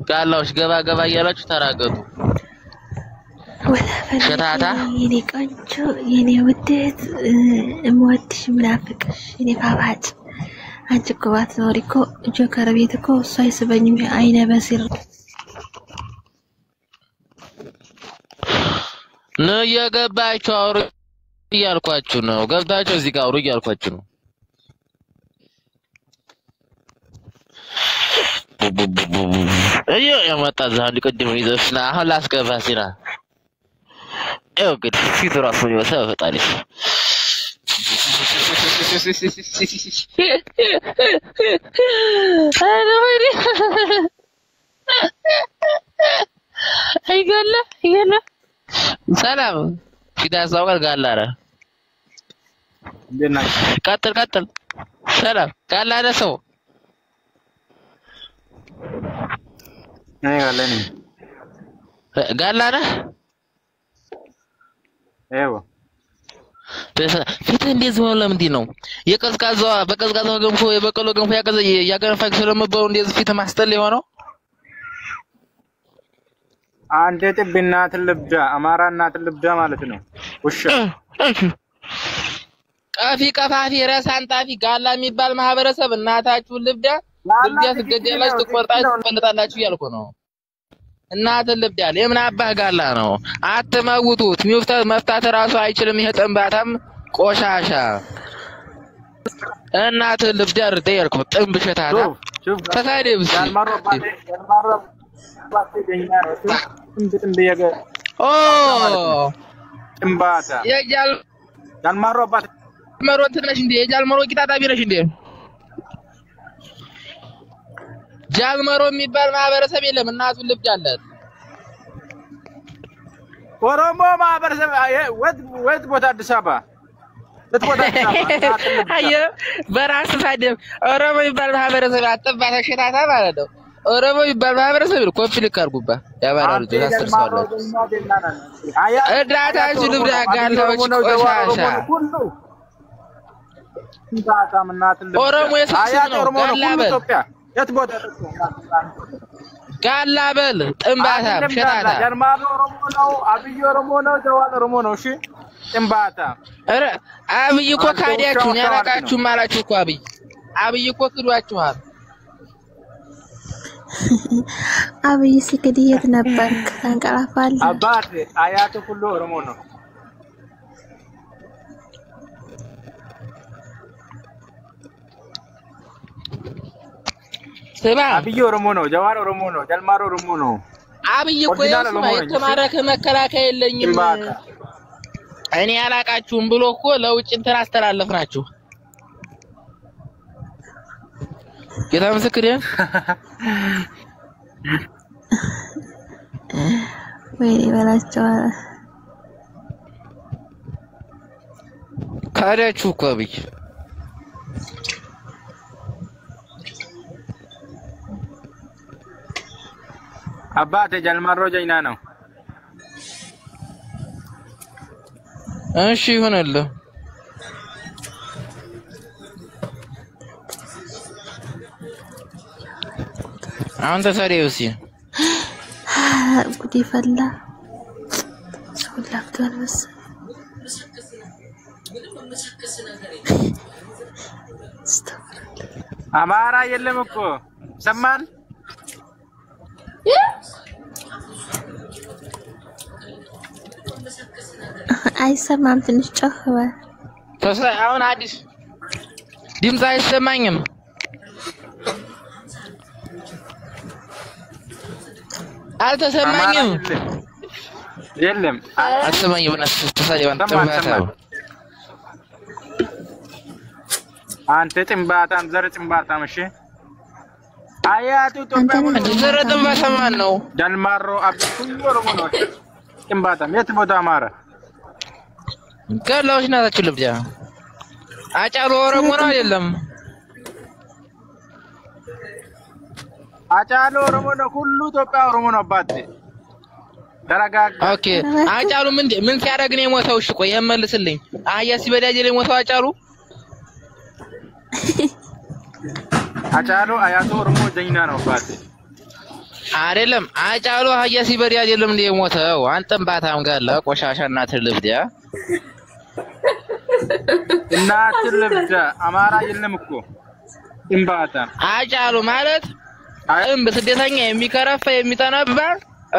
ጋላዎች ገባ ገባ እያላችሁ ተራገጡ ሸታታ የኔ ቆንጆ የኔ ውዴት እምወድሽ ምናፍቅሽ የኔ ባባጭ አንቺ እኮ ባትኖሪ እኮ ጆከር ቤት እኮ እሷ አይስበኝም አይነ በሲር ነው የገባችሁ አውሩ እያልኳችሁ ነው ገብታችሁ እዚህ ጋር አውሩ እያልኳችሁ ነው ايوه يا مطاز هاني قدموا يزفنا هلا اسقفها سينا ايوه قد في راسوني وسافه طاري انا ويني اي قال له سلام في ده سوال قال له قتل سلام قال له سو ايه قالني قال له ايوه ፊት እንደዚህ ሆነ ለምንድን ነው የቀዝቃዛው በቀዝቃዛው ገንፎ የበቀሎ ገንፎ ያገረፋክ ስለመበው እንደዚህ ፊት ማስተል የሆነው አንተ ጥብናት ልብዳ አማራናት ልብዳ ማለት ነው ውሻ ቀፋፊ ረሳንጣፊ ጋላ የሚባል ማህበረሰብ እናታችሁ ልብዳ ልብዳ ትገደላችሁ ትቆርጣችሁ ትፈንጣላችሁ እያልኩ ነው እናት ልብዳ ለምን አባህ ጋላ ነው አትመውቱት መፍታት ራሱ አይችልም ይሄ ጥንባታም ቆሻሻ እናት ልብዳ እርደያልኩ ጥንብ ሸታታ ተሳደብስ ኦ ጥንባታ የጃል ዳልማሮ አባት መሮት ነሽ እንዴ የጃልመሮ ቂጣጣ ቢነሽ እንዴ ጃልመሮ የሚባል ማህበረሰብ የለም እናቱ ልብዳ አላት ኦሮሞ ማህበረሰብ ወት ቦታ አዲስ አበባ ለጥቆታ አየ በራስ ሳደብ ኦሮሞ የሚባል ማህበረሰብ አጥባታ ሸታታ ማለት ነው ኦሮሞ የሚባል ማህበረሰብ ኮንፍሊክት አርጉባ ያባራሉ ተሳስርሳለች እዳታችሁ ልብዳ ጋላዎች ቆሻሻ ኦሮሞ የሰክስ ነው ጋላበል የትቦታ ጋላበል ጥንባታ ሸታታ ጀርማን ኦሮሞ ነው አብይ ኦሮሞ ነው ጀዋል ኦሮሞ ነው እሺ ጥንባታ አረ አብይ እኮ ካዲያችሁ ያራቃችሁ ማላችሁ እኮ አብይ እኮ ክዷችኋል አብይ ሲክድ የት ነበርክ ታንቀላፋል አባት አያቱ ሁሉ ኦሮሞ ነው ሰባ አብይ ኦሮሞ ነው ጀዋር ኦሮሞ ነው ጀልማሮ ኦሮሞ ነው አብይ እኮ የተማረከ መከላከያ የለኝም እኔ ያላቃችሁም ብሎ እኮ ለውጭ እንትን አስተላለፍናችሁ ጌታ ምስክር ወይኔ በላቸው ካዳችሁ እኮ አብይ አባቴ ጀልማሮ ጀይና ነው እሺ ይሆናል አንተ ሰሪውሲ ጉዲ ፈላ ሰውላክቷል መስ አማራ የለም እኮ ሰማን አይሰማም ትንሽ ጮህ በል ተሰይ አሁን አዲስ ድምጽ አይሰማኝም አልተሰማኝም የለም አልተሰማኝም ተሰይዋን ጥንባታ አንተ ጥንባታም ዘር ጥንባታም እሺ አያቱ ተባሙ ዘር ጥንባታ ማን ነው ዳልማሮ አብኩኝ ኦሮሞ ነው ጥንባታም የት ቦታ አማራ ጋላዎች ናቸው ልብዳ አጫሉ ኦሮሞ ነው አይደለም አጫሉ ኦሮሞ ነው ሁሉ ኢትዮጵያ ኦሮሞ ነው አባቴ ተረጋጋ ኦኬ አጫሉ ምን ሲያደርግ ነው የሞተው እሺ ቆይ ይመልስልኝ አያ ሲበዳጅ ላይ ሞተው አጫሉ አጫሉ አያቱ ኦሮሞ ጀይና ነው አባቴ አይደለም አጫሉ አህያ ሲበድ አይደለም እንደ የሞተው አንተም ባታም ጋር ቆሻሻ እናትህ ልብዳ እናትህ ልብዳ አማራ የለም እኮ ጥንባታ አጫሉ ማለት በስደተኛ የሚከረፋ የሚጠነባ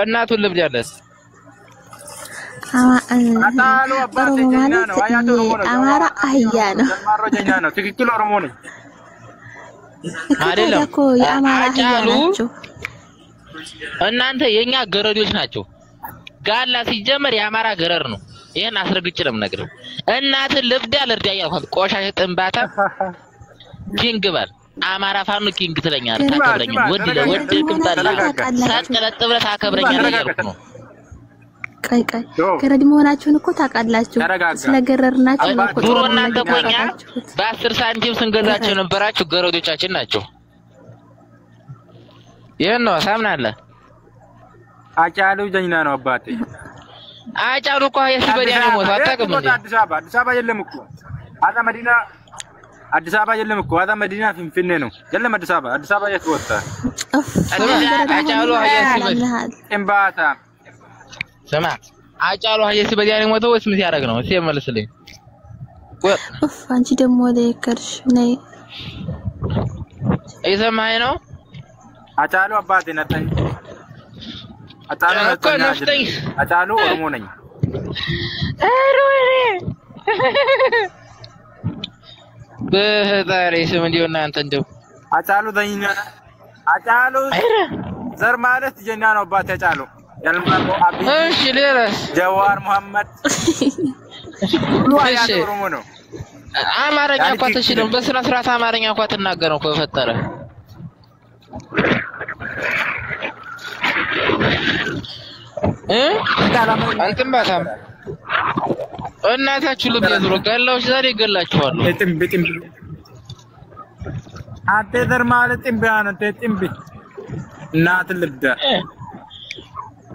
እናቱን ልብዳለስ አጣሉ አባቴ ጀኛ ነው አያቶ አማራ አህያ ነው ማሮጀኛ ነው ትክክል ኦሮሞ ነው አይደለም እኮ የአማራ አህያ ናቸው እናንተ የኛ ገረዶች ናቸው ጋላ ሲጀመር የአማራ ገረር ነው ይሄን አስረግጬ ነው የምነግርህ እናትህ ልብዳ ልርዳ ያልኳት ቆሻሻ ጥንባታ ኪንግ ባል አማራ ፋኑ ኪንግ ትለኛለህ ታከብረኛለህ ወድ ክምታላ ሳትቀለጥ ብለህ ታከብረኛለህ ያልኩ ነው ቀይ ገረድ መሆናችሁን እኮ ታውቃላችሁ ስለገረርናችሁ ነው እኮ ድሮ እናንተ ቆኛ በ10 ሳንቲም ስንገዛቸው ነበራችሁ ገረዶቻችን ናቸው ይሄን ነው ሳምናለህ አጫሉ ጀኛ ነው አባቴ አጫሉ እኮ የሲበዲያ ነው ሞት አታውቅም እንዴ አዲስ አበባ የለም እኮ አዛ መዲና አዲስ አበባ የለም እኮ አዛ መዲና ፍንፍኔ ነው የለም አዲስ አበባ የት ወጣ አጫሉ የሲበዲያ እምባታ ስማ አጫሉ የሲበዲያ ነው ሞተው ወይስ ምን ያደርግ ነው እሺ መልስልኝ አንቺ ደግሞ ለከርሽ ነይ እየሰማኸኝ ነው አጫሉ አባቴ ነጠኝ አጫሉ ኦሮሞ ነኝ በፈጣሪ ስም እንዲሁ እናንተ እንደው አጫሉ ዘኛ አጫሉ ዘር ማለት ጀኛ ነው አባቴ አጫሉ ያልማቆ አቢ እሺ ለራስ ጀዋር መሐመድ እሺ ኦሮሞ ነው አማርኛ እንኳን ተሽሎም በስነ ስርዓት አማርኛ እንኳን ተናገረው ከፈጠረ አንተም ባታም እናታችሁ ልብ ያዝሮ ጋላዎች ዛሬ ገላችኋል ጥምብ አንተ ዘር ማለት ጥምብ አንተ ጥምብ እናት ልብዳ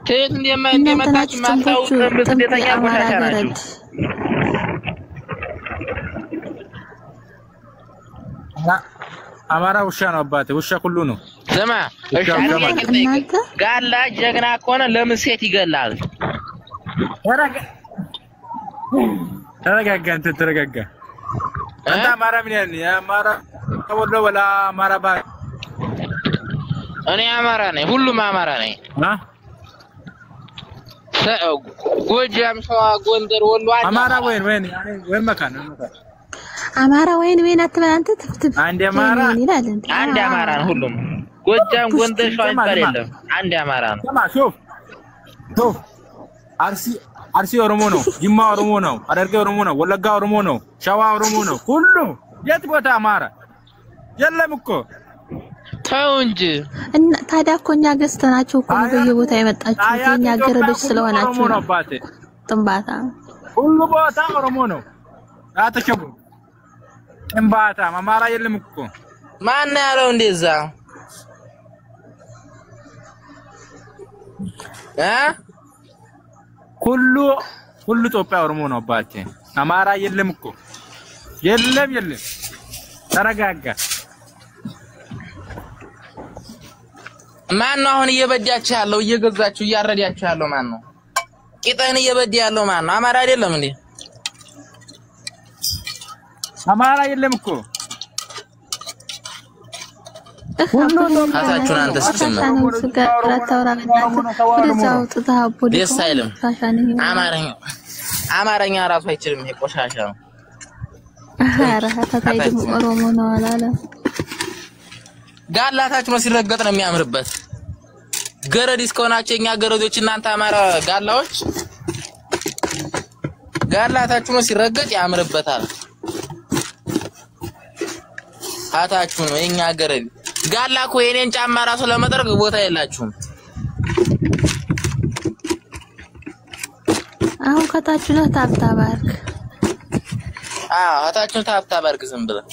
ከየት እንደመጣች ማታው በስደተኛ ቆሻሻ ናችሁ አማራ ውሻ ነው አባቴ ውሻ ሁሉ ነው ስማ እሺ ጋላ ጀግና ከሆነ ለምን ሴት ይገላል ተረጋጋ አንተ አማራ ምን ያለ አማራ ተወሎ ወላ አማራ ባ እኔ አማራ ነኝ ሁሉም አማራ ነኝ ጎጃም ሸዋ ጎንደር ወሎ አማራ ወይን መካነ አማራ ወይን አትበል አንተ ትፍትፍ አንድ አማራ ይላል እንዴ አንድ አማራ ነው ሁሉም ጎጃም ጎንደር ሸዋ ይባል የለም አንድ አማራ ነው ተማ ሾፍ አርሲ ኦሮሞ ነው ጅማ ኦሮሞ ነው አደርጌ ኦሮሞ ነው ወለጋ ኦሮሞ ነው ሸዋ ኦሮሞ ነው ሁሉ የት ቦታ አማራ የለም እኮ ተው እንጂ እና ታዲያ እኮ እኛ ገዝተናቸው እኮ ነው በየቦታው የመጣችው የኛ ገረዶች ስለሆናችሁ ነው ጥንባታ ሁሉ ቦታ ኦሮሞ ነው አተከቡ ጥንባታ አማራ የለም እኮ ማን ያለው እንደዛ ሁሉ ኢትዮጵያ ኦሮሞ ነው አባቴ አማራ የለም እኮ የለም ተረጋጋ ማን ነው አሁን እየበዳችሁ ያለው እየገዛችሁ እያረዳችሁ ያለው ማን ነው ቂጣን እየበዳ ያለው ማን ነው አማራ አይደለም እንዴ አማራ የለም እኮ አታችሁን አንተ ስትሰማ ደስ አይልም አማርኛ ራሱ አይችልም ይሄ ቆሻሻ ነው አረ ታታይም ኦሮሞ ነው አላለ ጋላታችሁ ነው ሲረገጥ ነው የሚያምርበት ገረዲስ ከሆናችሁ የኛ ገረዶች እናንተ አማራ ጋላዎች ጋላታችሁ ነው ሲረገጥ ያምርበታል አታችሁ ነው የኛ ገረድ ጋላ እኮ የኔን ጫማ ራሱ ለመጠረግ ቦታ የላችሁም አሁን ከታችሁ ነው ታብታባርክ አታችሁ ታብታባርክ ዝም ብለህ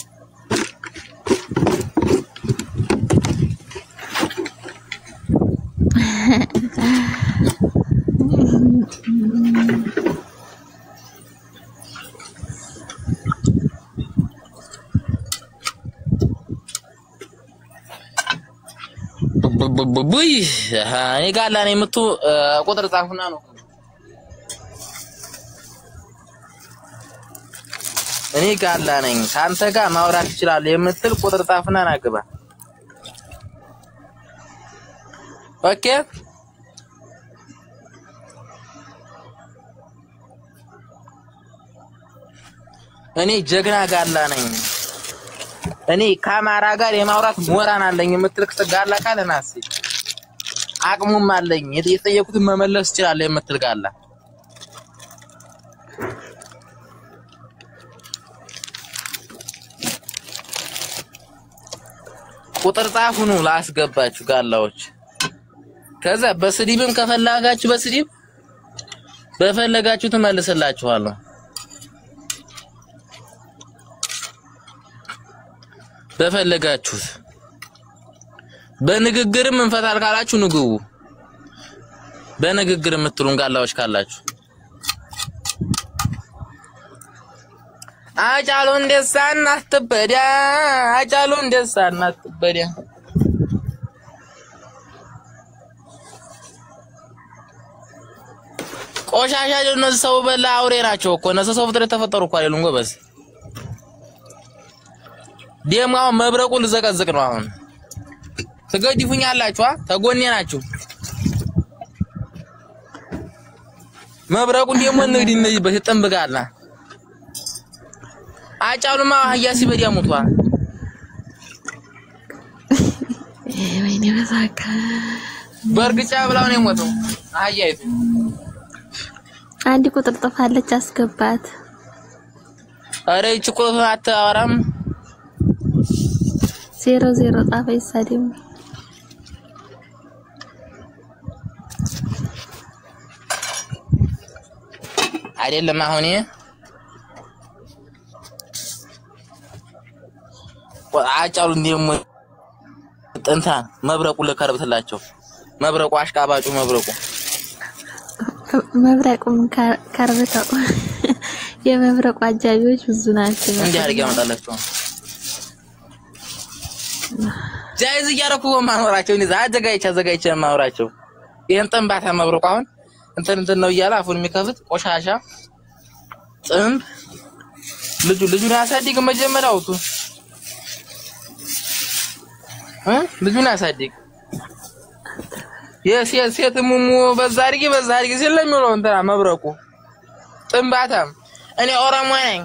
ቡይ እኔ ጋላ ነኝ የምቱ ቁጥር ጻፉና ነው እኔ ጋላ ነኝ ካንተ ጋር ማውራት ይችላል የምትል ቁጥር ጻፉና ናግባ ኦኬ እኔ ጀግና ጋላ ነኝ እኔ ካማራ ጋር የማውራት ሞራን አለኝ የምትል ጋላ ካለናስ አቅሙም አለኝ የጠየቁትን መመለስ ይችላል የምትል ጋላ ቁጥር ጻፉ ነው ላስገባችሁ ጋላዎች ከዛ በስዲብም ከፈለጋችሁ በስዲብ በፈለጋችሁ ተመልሰላችኋለሁ በፈለጋችሁት በንግግርም እንፈታል ካላችሁ ንግቡ በንግግር የምትሉን ጋላዎች ካላችሁ አጫሉ እንደሳና አትበዲያ አጫሉ እንደሳና አትበዲያ ቆሻሻ ነው ሰው በላ አውሬ ናቸው እኮ እነሱ ሰው ፍጥረት ተፈጠሩ እኮ አይደሉም ጎበዝ ደማው መብረቁ ልዘቀዝቅ ነው አሁን ትገድፉኛላችሁ ተጎኔ ናችሁ መብረቁ ደሞ እንግዲህ እነዚህ በተጠምብጋላ አጫሉማ አያሲ በዲያ ሞቷ ወይኔ በዛካ በርግጫ ብላው ነው የሞተው አያይቱ አንድ ቁጥር ጥፋለች አስገባት አረ እቺ ቁጥር አታወራም 00 ጻፈ ይሳደም አይደለም አሁን አጫሉ እንደም ጥንታ መብረቁ ለከርብትላቸው መብረቁ አሽቃባጩ መብረቁም ከርብተው የመብረቁ አጃቢዎች ብዙ ናቸው እንዴ አድርገው ያመጣላቸው ጃይዝ ያረኩ ማኖራቸው እንዴ አዘጋይቻ ማኖራቸው ይሄን ጥንባታ መብረቁ አሁን እንትን ነው ይያላ አፉን የሚከፍት ቆሻሻ ጥንብ ልጁን ያሳድግ መጀመሪያውቱ ልጁን ያሳድግ የሴት ሙሙ በዛርጊ ስለሚለው እንትና መብረቁ ጥንባታም እኔ ኦሮሞ ነኝ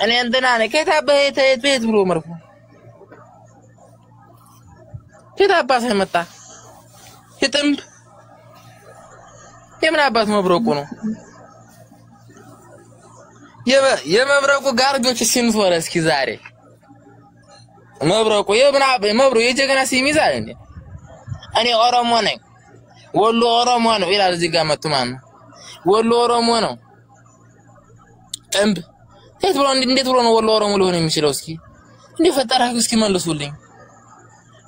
እኔ እንትና ነኝ ከታበህ ቤት ብሎ መርኩ ከታባህ መጣ የጥንብ የምን አባት መብረቁ ነው የመብረቁ ጋርጆች ሲንፎር እስኪ ዛሬ መብረቁ መብረቁ የጀግና ሲሚዛል እንዴ እኔ ኦሮሞ ነኝ ወሎ ኦሮሞ ነው ይላል እዚህ ጋር መጥቶ ማን ወሎ ኦሮሞ ነው ጥንብ እንዴት ብሎ ነው ወሎ ኦሮሞ ሊሆን የሚችለው እስኪ እንዴ ፈጠራችሁ እስኪ መልሱልኝ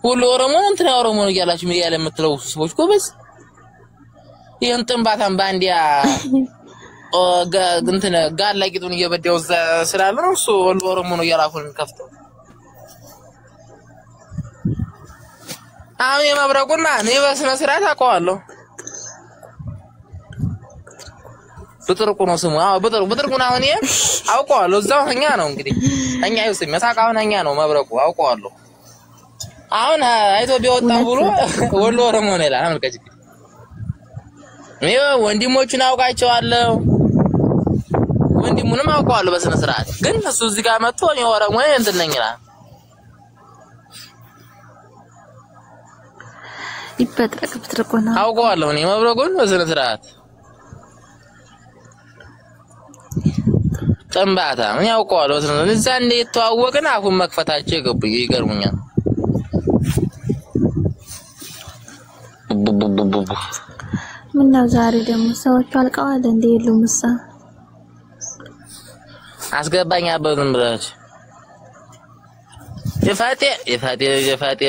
ወሎ ኦሮሞ እንትና ኦሮሞ ነው ያላችሁ ሚዲያ ላይ የምትለው ሰዎች ኮበስ ይሄን ጥንባታም ባንዲያ እንትና ጋላ ቂጡን እየበደው ስላለ ነው እሱ ወሎ ኦሮሞ ነው ያላፉን ከፍተው አሁን የመብረቁና እኔ በስነ ስርዓት አውቀዋለሁ በጥርቁ ነው ስሙ በጥርቁ ነው አሁን አውቀዋለሁ እዛው እኛ ነው እንግዲህ እኛ ይውስ መሳቃውን እኛ ነው መብረቁ አውቀዋለሁ አሁን ኢትዮጵያ ወጣ ብሎ ወሎ ኦሮሞ ነው ይላል አመልካች ወንድሞቹን አውቃቸዋለሁ ወንድሙንም አውቀዋለሁ በስነ ስርዓት ግን እሱ እዚህ ጋር መጥቶ ነው ኦሮሞ እንትን ነኝ ይላል ይበጥረቅ ብትርቆና አውቀዋለሁ እኔ መብረቁን በስነ ስርዓት ጥንባታ ምን ያውቀዋለሁ እዛ እንዴት ተዋወቅን አሁን መክፈታቸው ይገርሙኛል ምነው ዛሬ ደግሞ ሰዎች አልቀዋል እንዴ የሉምሳ አስገባኛ በዝም ብለሽ የፋቴ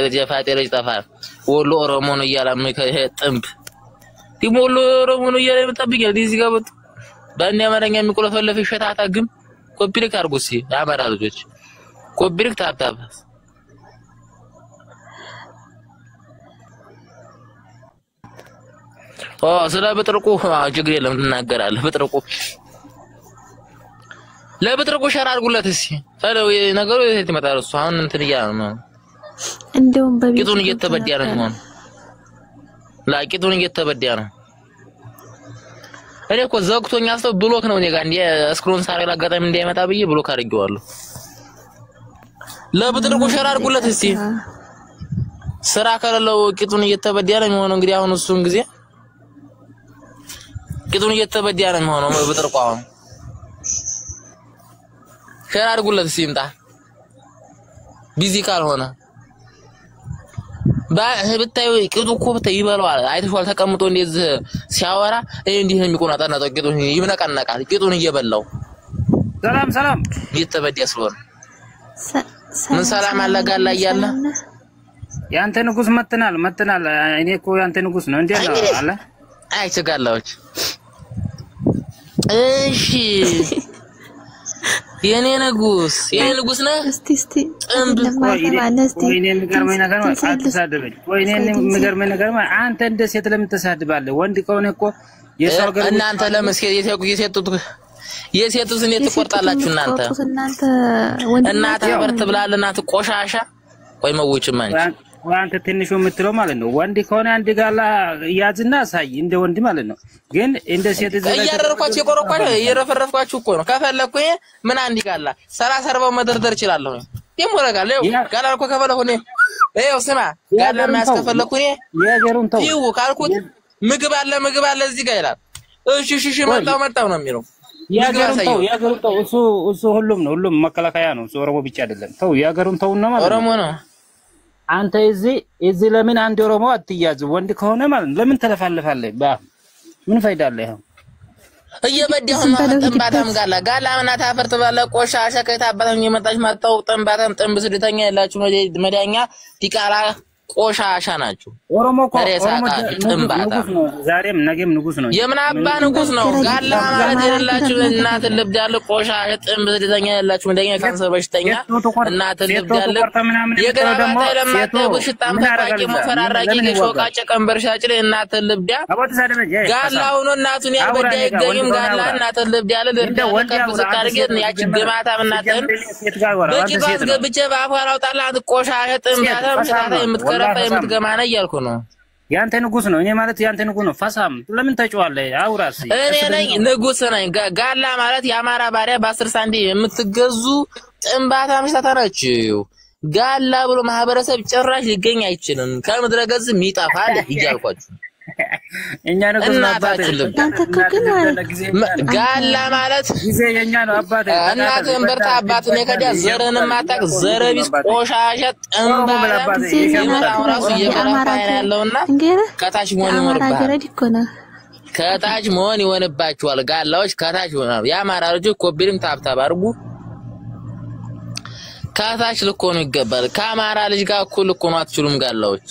ልጅ ጠፋል ወሎ ኦሮሞ ነው እያላም ከሄ ጥንብ ወሎ ኦሮሞ ነው እያለ መጣብኛል እዚህ ጋር ወጥ በእኔ አማርኛ የሚቆለፈለፍ ሸታታ ግን ኮፒሪክ አርጉሲ አማራ ልጆች ኮፒሪክ ታብታብ ስለ በጥርቁ ችግር የለም እናገራለሁ በጥርቁ ለበጥርቁ ሸር አድርጉለት እስኪ ታዲያ ነገሩ የት ይመጣል እሱ አሁን እንትን ይያል ነው እንደውም ቂጡን እየተበደያ ነው ላቂጡን እየተበደያ ነው እኔ እኮ ዘግቶኛ ሰው ብሎክ ነው እኔ ጋር እንደ ስክሮን ሳረግ አጋጣሚ እንዳይመጣ ብዬ ብሎክ አድርጌዋለሁ ለበጥርቁ ሸር አድርጉለት እስኪ ስራ ከሌለው ቂጡን እየተበደያ ነው የሚሆነው እንግዲህ አሁን እሱን ጊዜ ቂጡን እየተበደያ ነው የሚሆነው በጥርቁ አሁን ሸር አድርጉለት ሲምጣ ቢዚ ካልሆነ በታዩ ቂጡ እኮ በታይ ይበላዋል አይተሽዋል ተቀምጦ እንደዚህ ሲያወራ እንዲህ የሚቆናጣና ቂጡን ይመነቃነቃል ቂጡን እየበላው ሰላም እየተበደያ ስለሆነ ምን ሰላም አላጋላ እያለ ያንተ ንጉስ መጥናል እኔ እኮ ያንተ ንጉስ ነው እንዴ ነው አለ አይ ተጋላዎች እሺ የኔ ንጉስ ነህ እስቲ ወይኔ የሚገርመኝ ነገር አትሳደበኝ ወይኔ የሚገርመኝ ነገር አንተ እንደ ሴት ለምን ተሳድባለህ ወንድ ከሆነ እኮ የሰው ገር እናንተ ለመስከ የሴቱን ትቆርጣላችሁ እናንተ አበርት ብላልና ትቆሻሻ ወይ መውጭ ማንቺ አንተ ትንሹ የምትለው ማለት ነው ወንድ ከሆነ አንድ ጋላ ያዝና ሳይ እንደ ወንድ ማለት ነው ግን እንደ ሴት እያረርኳችሁ የቆረኳችሁ እየረፈረፍኳችሁ እኮ ነው ከፈለኩ ምን አንድ ጋላ 30 40 መደርደር ይችላልሁ ይሞረጋል ጋላ እኮ ከፈለኩ እኔ ስማ ጋላ ማስከፈለኩ እኔ የገሩን ተው ይው ካልኩት ምግብ አለ እዚህ ጋር ይላል እሺ መጣው ነው የሚለው የገሩን ተው እሱ ሁሉም መከላከያ ነው እሱ ኦሮሞ ብቻ አይደለም ተው የገሩን ተውና ማለት ኦሮሞ ነው አንተ እዚህ ለምን አንድ ኦሮሞ አትያዝ ወንድ ከሆነ ማለት ለምን ተለፋለፋለህ ምን ፋይዳ አለ ይሄ እየበደው ጥንባታም ጋላ ምናታ አፈርት ባለ ቆሻሻ ከታባታም የመጣች ማጣው ጥንባታም ጥንብ ስድተኛ ያላችሁ መዳኛ ዲቃላ ቆሻሻ ናችሁ ኦሮሞ ጥንባታ ዛሬም ነገም ንጉስ ነው የምናባ ንጉስ ነው ጋላ ማለት የሌላችሁ እናት ልብ ያለ ቆሻሻ ጥንብ ስድተኛ ያላችሁ መዳኛ ካንሰር በሽተኛ እናት ልብ ያለ የገራማ ለማጠው ሽታም ታቂ መፈራራቂ ሾቃጨ ቀንበርሻጭ እናት ልብ ያ ጋላ ሆኖ እናቱን ያልበዳ ይገኝም ጋላ እናት ልብ ያለ ለከብዝ ታርጌት ያቺ ግማታ እናትን በቂባስ ገብቼ ባፋራ አውጣላ ቆሻሻ ጥንባታ ሽታታ የምትከረፋ የምትገማና እያልኩ ነው ያንተ ንጉስ ነው እኔ ማለት ያንተ ንጉስ ነው ፈሳም ለምን ተጫዋለህ አውራስ እኔ ነኝ ንጉስ ነኝ ጋላ ማለት የአማራ ባሪያ በ10 ሳንዲ የምትገዙ ጥንባታ ምሽታታ ናችሁ ጋላ ብሎ ማህበረሰብ ጭራሽ ሊገኝ አይችልም ከምድረገጽ ይጣፋል ይያልኳችሁ እኛ ንጉስ ነው አባቴ ጋላ ማለት ጊዜ የኛ ነው አባቴ እናትን በርታ አባትን የከዳ ዘርንም ማጣቅ ዘረቢስ ቆሻሻ ጥንባታ የምራውራሱ የከራፋ ያለውና ከታች መሆን ይሆንባችኋል ጋላዎች ከታች ይሆናሉ ያማራ ልጅ ኮቢልም ታብታብ አድርጉ ከታች ልኮኑ ይገባል ከአማራ ልጅ ጋር እኩል ልኮኑ አትችሉም ጋላዎች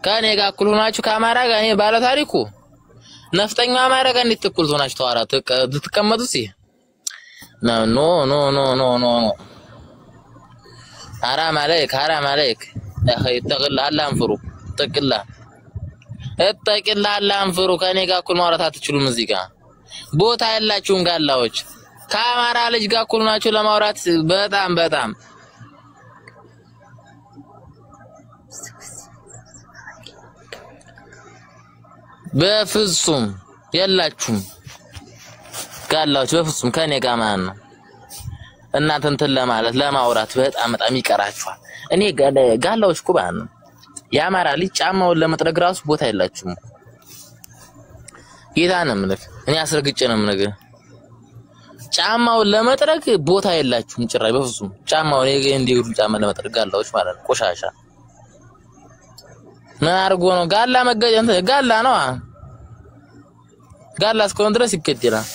ከኔ ጋር እኩል ሆናችሁ ከአማራ ጋር እኔ ባለ ታሪኩ ነፍጠኛ አማራ ጋር እንድትኩል ሆናችሁ ተዋራ ትቀመጡስ ኖ حرام عليك يا اخي اتق الله انفروا اتق الله انفروا ከኔ ጋር እኩል ማውራት አትችሉም እዚህ ጋር ቦታ ያላችሁን ጋላዎች ከአማራ ልጅ ጋር እኩል ሆናችሁ ለማውራት በጣም በፍጹም ያላችሁም ጋላዎች በፍጹም ከኔ ጋር ማን ነው እናንተ እንትን ለማውራት በጣም ይቀራችኋል እኔ ጋላዎች ኩባን ያማራ ልጅ ጫማውን ለመጥረግ ራሱ ቦታ የላችሁም ጌታንም ልክ እኔ አስረግጬ ነው ነገር ጫማውን ለመጥረግ ቦታ የላችሁም ጭራይ በፍጹም ጫማውን እንዲሁ ጫማ ለመጥረግ ጋላዎች ማለት ነው ቆሻሻ ምን አርጎ ነው ጋላ መገጀንተ ጋላ ነው ጋላ እስከሆነ ድረስ ይከደላል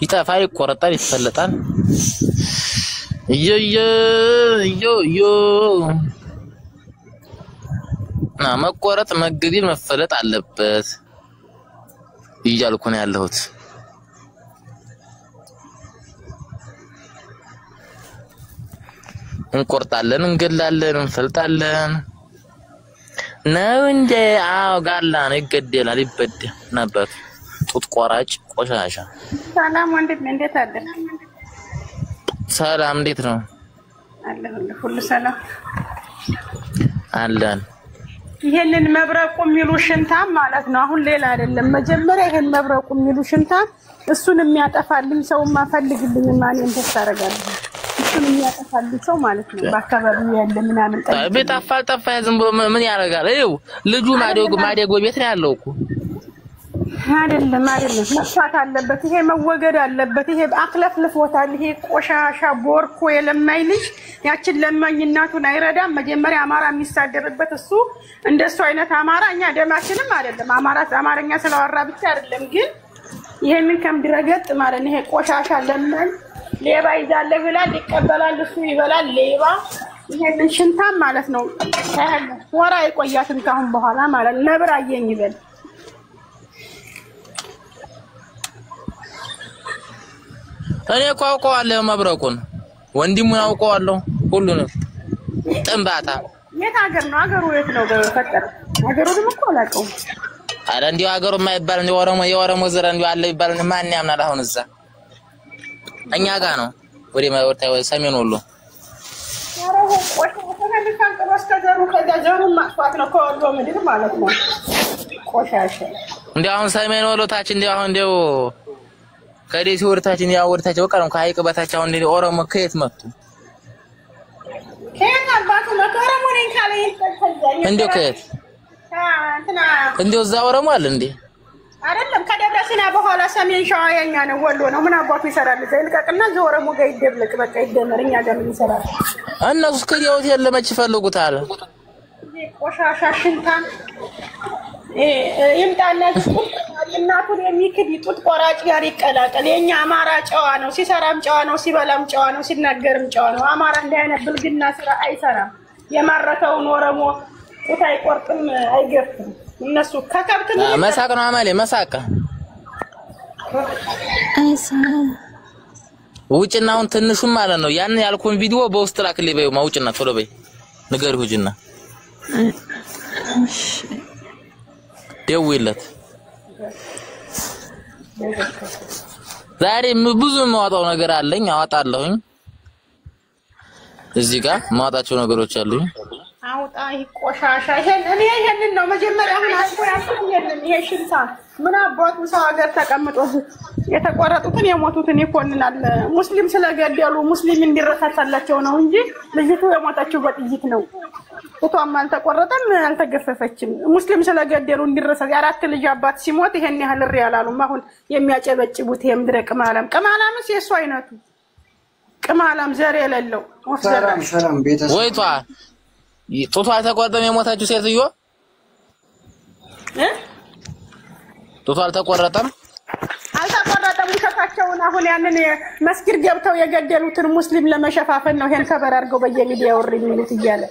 ይጣፋይ ይቆረጣል ይፈለጣል ዮ መቆረጥ መገደል መፈለጥ አለበት እያልኩ ነው ያለሁት እንቆርጣለን እንገላለን እንፈልጣለን ነው እንዴ? አዎ ጋላ ነው ይገደላል ይበደል ነበር ጡት ቆራጭ ቆሻሻ። ሰላም ወንድም እንዴት አለ? ሰላም እንዴት ነው? አለሁልህ ሁሉ ሰላም አለን። ይሄንን መብረቁ የሚሉ ሽንታም ማለት ነው። አሁን ሌላ አይደለም። መጀመሪያ ይሄን መብረቁ የሚሉ ሽንታም እሱን የሚያጠፋልኝ ሰው ማፈልግልኝ ማን ተሳረጋለሁ። እሱን የሚያጠፋልኝ ሰው ማለት ነው። በአካባቢው ያለ ምናምን ጠፋ ዝም ብሎ ምን ያደርጋል? ይኸው ልጁ ማደጎ ቤት ነው ያለው እኮ አይደለም መስዋዕት አለበት። ይሄ መወገድ አለበት። ይሄ አክለፍልፎታል። ይሄ ቆሻሻ ቦርኮ የለማኝ ልጅ ያችን ለማኝ እናቱን አይረዳም። መጀመሪያ አማራ የሚሳደብበት እሱ እንደሱ አይነት አማራ እኛ ደማችንም አይደለም አማርኛ ስለወራ ብቻ አይደለም። ግን ይሄንን ከምድረገጥ ማለት ነው። ይሄ ቆሻሻ ለማኝ ሌባ ይዛለ ይላል ይቀበላል፣ እሱ ይበላል ሌባ። ይሄንን ሽንታም ማለት ነው ወራ ይቆያትን ካሁን በኋላ ማለት ነብር አየኝ ይበል። እኔ እኮ አውቀዋለሁ መብረቁን ወንድሙን አውቀዋለሁ ሁሉንም ጥንባታ። የት ሀገር ነው? ሀገሩ የት ነው? በፈጠረ ሀገሩ ደግሞ እኮ አላውቀውም። አረ እንዲሁ ሀገሩ የማይባል እንዲሁ የኦሮሞ ዘር እንዲሁ አለ ይባል ማን ያምናል? አሁን እዛ እኛ ጋር ነው ወደ ሰሜን ወሎ አረሁ ቆሻሻ እንዲሁ አሁን ሰሜን ወሎ ታች እንዲሁ አሁን እንዲሁ ከደሴ ወርታችን ያው ወርታቸው በቃ ነው ከሀይቅ በታች አሁን እንደ ኦሮሞ ከየት መጡ? ከየት አባቱ መጡ? ኦሮሞ ነኝ ካለ ይተከዛኝ እንዴው ከየት እንዴው እዛ ኦሮሞ አለ እንዴ? አይደለም ከደብረ ሲና በኋላ ሰሜን ሸዋ የኛ ነው ወሎ ነው። ምን አባቱ ይሰራል? ዘይልቀቅና ዘወረሙ ጋር ይደብልቅ በቃ ይደመር። እኛ ጋር ምን ይሰራል? እነሱ ከዲያውት የለመች ይፈልጉታል። ቆሻሻ ሽንታን ይምጣና እናቱን የሚክድ ጡት ቆራጭ ጋር ይቀላቀል። የኛ አማራ ጨዋ ነው። ሲሰራም ጨዋ ነው፣ ሲበላም ጨዋ ነው፣ ሲናገርም ጨዋ ነው። አማራ እንደ አይነት ብልግና ስራ አይሰራም። የማረከውን ኦሮሞ ጡት አይቆርጥም፣ አይገፍም። እነሱ ከከብት መሳቅ ነው አማሌ መሳቅ ውጭና አሁን ትንሹም ማለት ነው። ያን ያልኩን ቪዲዮ በውስጥ ላክልኝ በይው ማውጭና ቶሎ በይ ንገር ሁጅና ደውይለት። ዛሬ ብዙ የማወጣው ነገር አለኝ አወጣለሁኝ። እዚህ ጋር ማወጣቸው ነገሮች አሉኝ። አውጣ ይቆሻሻ ይሄንን ነው መጀመሪያ አሁን አስቆያለሁ። ይሄ ሽንታ ምን አባቱ ሰው ሀገር ተቀምጦ የተቆረጡትን የሞቱትን ይኮንናል። ሙስሊም ስለገደሉ ሙስሊም እንዲረሳሳላቸው ነው እንጂ ልጅቱ የሞተችው በጥይት ነው። ጡቷም አልተቆረጠም አልተገፈፈችም። ሙስሊም ስለገደሉ እንዲረሳ የአራት ልጅ አባት ሲሞት ይሄን ያህል ሪ ያላሉም። አሁን የሚያጨበጭቡት የምድረ ቅማላምስ የሱ አይነቱ ቅማላም ዘር የሌለው ሰላም ቤተሰብ ወይቷ ጡቷ አልተቆረጠም የሞተችው ሴትዮ ጡቷ አልተቆረጠም ውሸታቸውን አሁን ያንን መስጊድ ገብተው የገደሉትን ሙስሊም ለመሸፋፈን ነው ይሄን ከበር አድርገው በየሚዲያው የሚሉት እያለ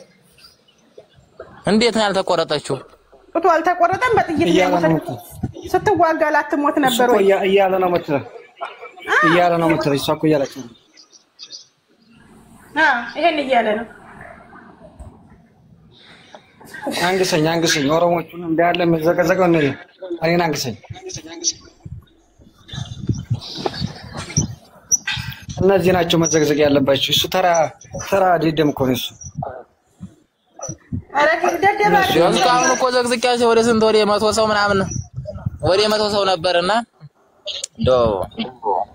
እንዴት ነው ያልተቆረጠችው? ጡቷ አልተቆረጠም በጥይት የሞተችው ስትዋጋ ላትሞት ነበር ወይ እያለ ነው መተረ እሷ እኮ እያለች ነው። ይሄን እያለ ነው። አንግሰኝ ኦሮሞቹን እንዳለ መዘቀዘቀው ነው። እኔን አንግሰኝ። እነዚህ ናቸው መዘግዘግ ያለባቸው። እሱ ተራ ደደም እኮ ነው እሱ። አረ ደደም አሁን እኮ ዘግዝቂያቸው ወደ ስንት ወደ 100 ሰው ምናምን ወደ 100 ሰው ነበርና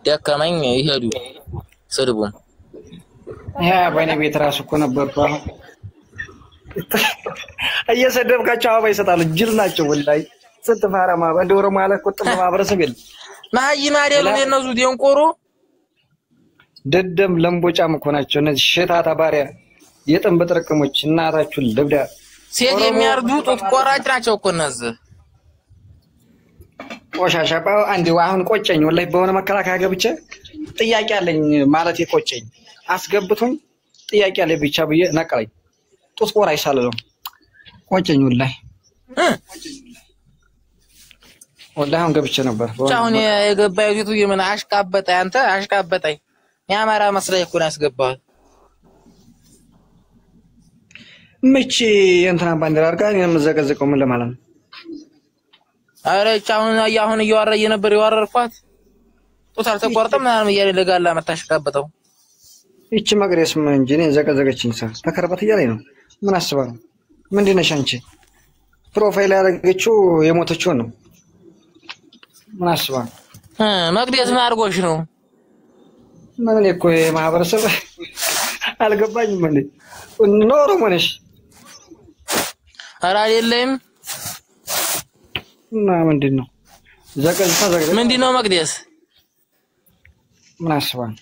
ደከመኝ ይሄዱ ስድቡን በእኔ ቤት ራሱ እኮ ነበርኩ። አሁን እየሰደብካቸው አበባ ይሰጣሉ። ጅል ናቸው ወላሂ። ስንት ማራማ እንደ ኦሮሞ ያለ ቁጥብ ማህበረሰብ የለም። ማይም አይደለም የነሱ ደንቆሮ ደደም ለምቦጫም እኮ ናቸው እነዚህ ሸታታ ባሪያ የጥንብ ጥርቅሞች። እናታችሁን ልብዳ ሴት የሚያርዱ ጡት ቆራጭ ናቸው እኮ እነዚህ ቆሻሻ። አንዴ አሁን ቆጨኝ ወላሂ። በሆነ መከላከያ ገብቼ ጥያቄ አለኝ ማለት የቆጨኝ አስገብቶኝ ጥያቄ አለኝ ብቻ ብዬ ነቀለኝ። ጡት ቆራጭ ሳልለው ቆጨኝ ወላሂ። አሁን ገብቼ ነበር። አሁን የገባው ዩቲዩብ የምን አሽቃበጠ አንተ አሽቃበጠኝ። የአማራ መስለህ እኮ ነው ያስገባው። ምቺ እንትና ባንዲራ አርጋ የምዘቀዘቀው ምን ለማለት ነው? አረ አሁን እያወራየ ነበር የዋረርኳት ጦታል ተቆርጠም ምናምን እያለ ለጋላ መታሽቃበጠው እቺ መግሬስ ምን እንጂ እኔ ዘቀዘቀችኝ ሰው ተከረበት እያለኝ ነው። ምን አስባ ነው? ምንድነሽ አንቺ? ፕሮፋይል ያደረገችው የሞተችው ነው። ምን አስባ ነው? መግደስ ምን አድርጎሽ ነው? ምን እኮ የማህበረሰብ አልገባኝም እንዴ? ኖሮ ማነሽ? ኧረ አይደለም እና ምንድነው? ዘቀዝታ ምንድነው መግደስ? ምን አስባ ነው?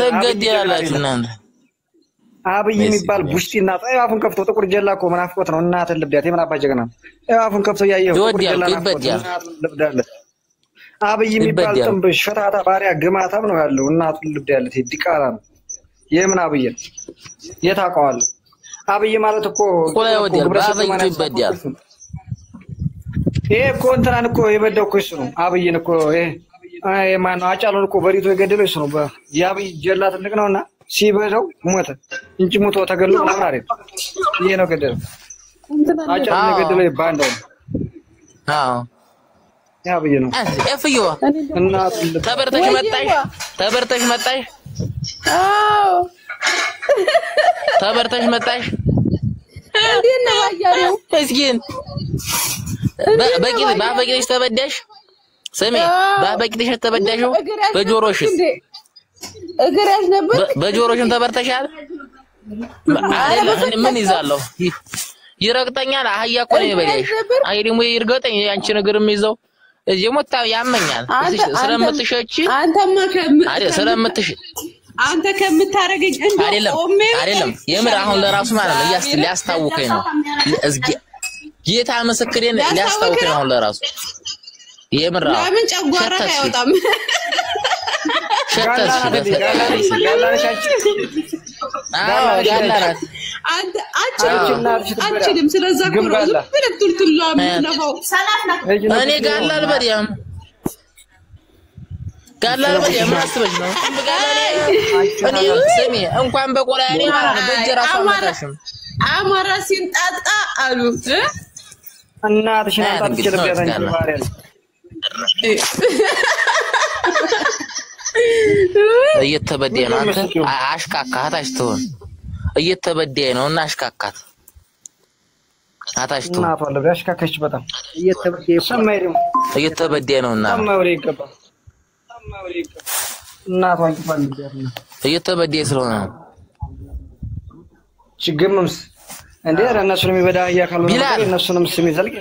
ተገደላላችሁ እናንተ። አብይ የሚባል ቡሽቲና አፉን ከፍቶ ጥቁር ጀላ እኮ መናፍቆት ነው። እናት ልብዳት የምን አባ ጀግና አፉን ከፍቶ ያየው ጥቁር ጀላ ልብዳለ። አብይ የሚባል ጥንብ ሸታታ ባሪያ ግማታም ነው ያለው። እናት ልብዳለት ዲቃላ ነው። የምን አብይ የታውቀዋል? አብይ ማለት እኮ ቆላይ ወዲያ ባባይ ይበዳል። ይሄ እኮ እንትናን እኮ የበደው እኮ እሱ ነው። አብይን እኮ ይሄ ማነው አጫሉን እኮ በሪቶ የገደለው እሱ ነው። የአብይ ጀላ ትልቅ ነውና ሲበደው ሞተ እንጂ ሞቶ ተገሎ ምናምን አይደል? ይሄ ነው ገደለው። አጫሉን የገደለው ባንዳው። አዎ የአብይ ነው። እፍዮ እናት ተበርተሽ መጣሽ። አዎ ተበርተሽ መጣሽ። እንዴት ነው ያያለው? እስኪን በቂልሽ ተበዳሽ። ስሚ በቂልሽ ተበዳሽው በጆሮሽ እግረሽ ነበር በጆሮሽን ተበርተሻል። ምን ይዛለሁ ይረግጠኛል። አህያ እኮ ነው የበዳሽ። አይ ደግሞ ይርገጠኝ አንቺ ነገርም ይዘው እዚህ ሞታ ያመኛል። ስለምትሸጪ አንተ ከምታረገኝ እንዴ አይደለም የምር አሁን ለራሱ ማለት ነው ሊያስታውከኝ ነው። ጌታ ምስክሬን ሊያስታውከኝ ነው ለራሱ የምር ለምን ጨጓራ አይወጣም? ጋላራት አንተ አችልም ስለዛ ኩሩ ብለህ ቱልቱላ ምትነፋው እኔ ጋላል በዲያም ጋላል በዲያም አስበሽ ነው እኔ ስሚ እንኳን በቆላኔ ማለት ነው በጀራሱ አማራሽም አማራ ሲንጣጣ አሉ እናትሽን አንተ ትችልበታለሽ ባሪያል እየተበደየ ነው። አንተ አሽካካት አሽተውን እየተበደየ ነው እና አሽካካት አታሽቱ እናቷ አለ ያሽካካች በጣም እየተበደየ ነው እና እናቷ ይባል ነው እየተበደየ ስለሆነ ችግርምስ እንዴ እነሱንም ይበዳ ያካሉ እነሱንም ስም ይዘልቅ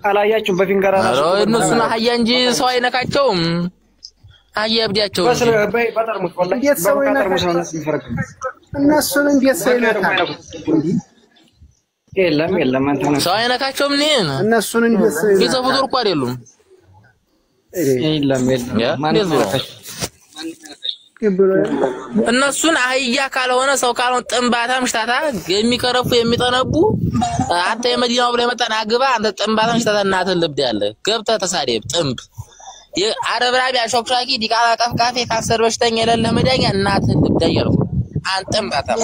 አላያችሁም በፊንጋራ ነው እነሱን አህያ እንጂ ሰው አይነካቸውም። አህያ ብዲያቸው በጠርሙስ ወላሂ በጠርሙስ ነው እነሱን እንዴት ሰው ይነካል? የለም አንተ ሰው አይነካቸውም። እነሱን እንዴት ሰው ይነካል? ይዘፉ ዱር እኮ አይደሉም። የለም ማን ይነካቸው? እነሱን አህያ ካልሆነ ሰው ካልሆነ ጥንባታም ሽታታ የሚከረፉ የሚጠነቡ አንተ የመዲናው ብለ መጣና አግባ አንተ ጥንባታም ሽታታ እናትን ልብድ ያለ ገብተህ ተሳደብ ጥንብ የአረብራቢ አሾክሻኪ ዲቃላ ቀፍቃፌ ካንሰር በሽተኛ የሌለ መዳኛ እናትን ልብድ ያልኩ አንተ ጥንባታም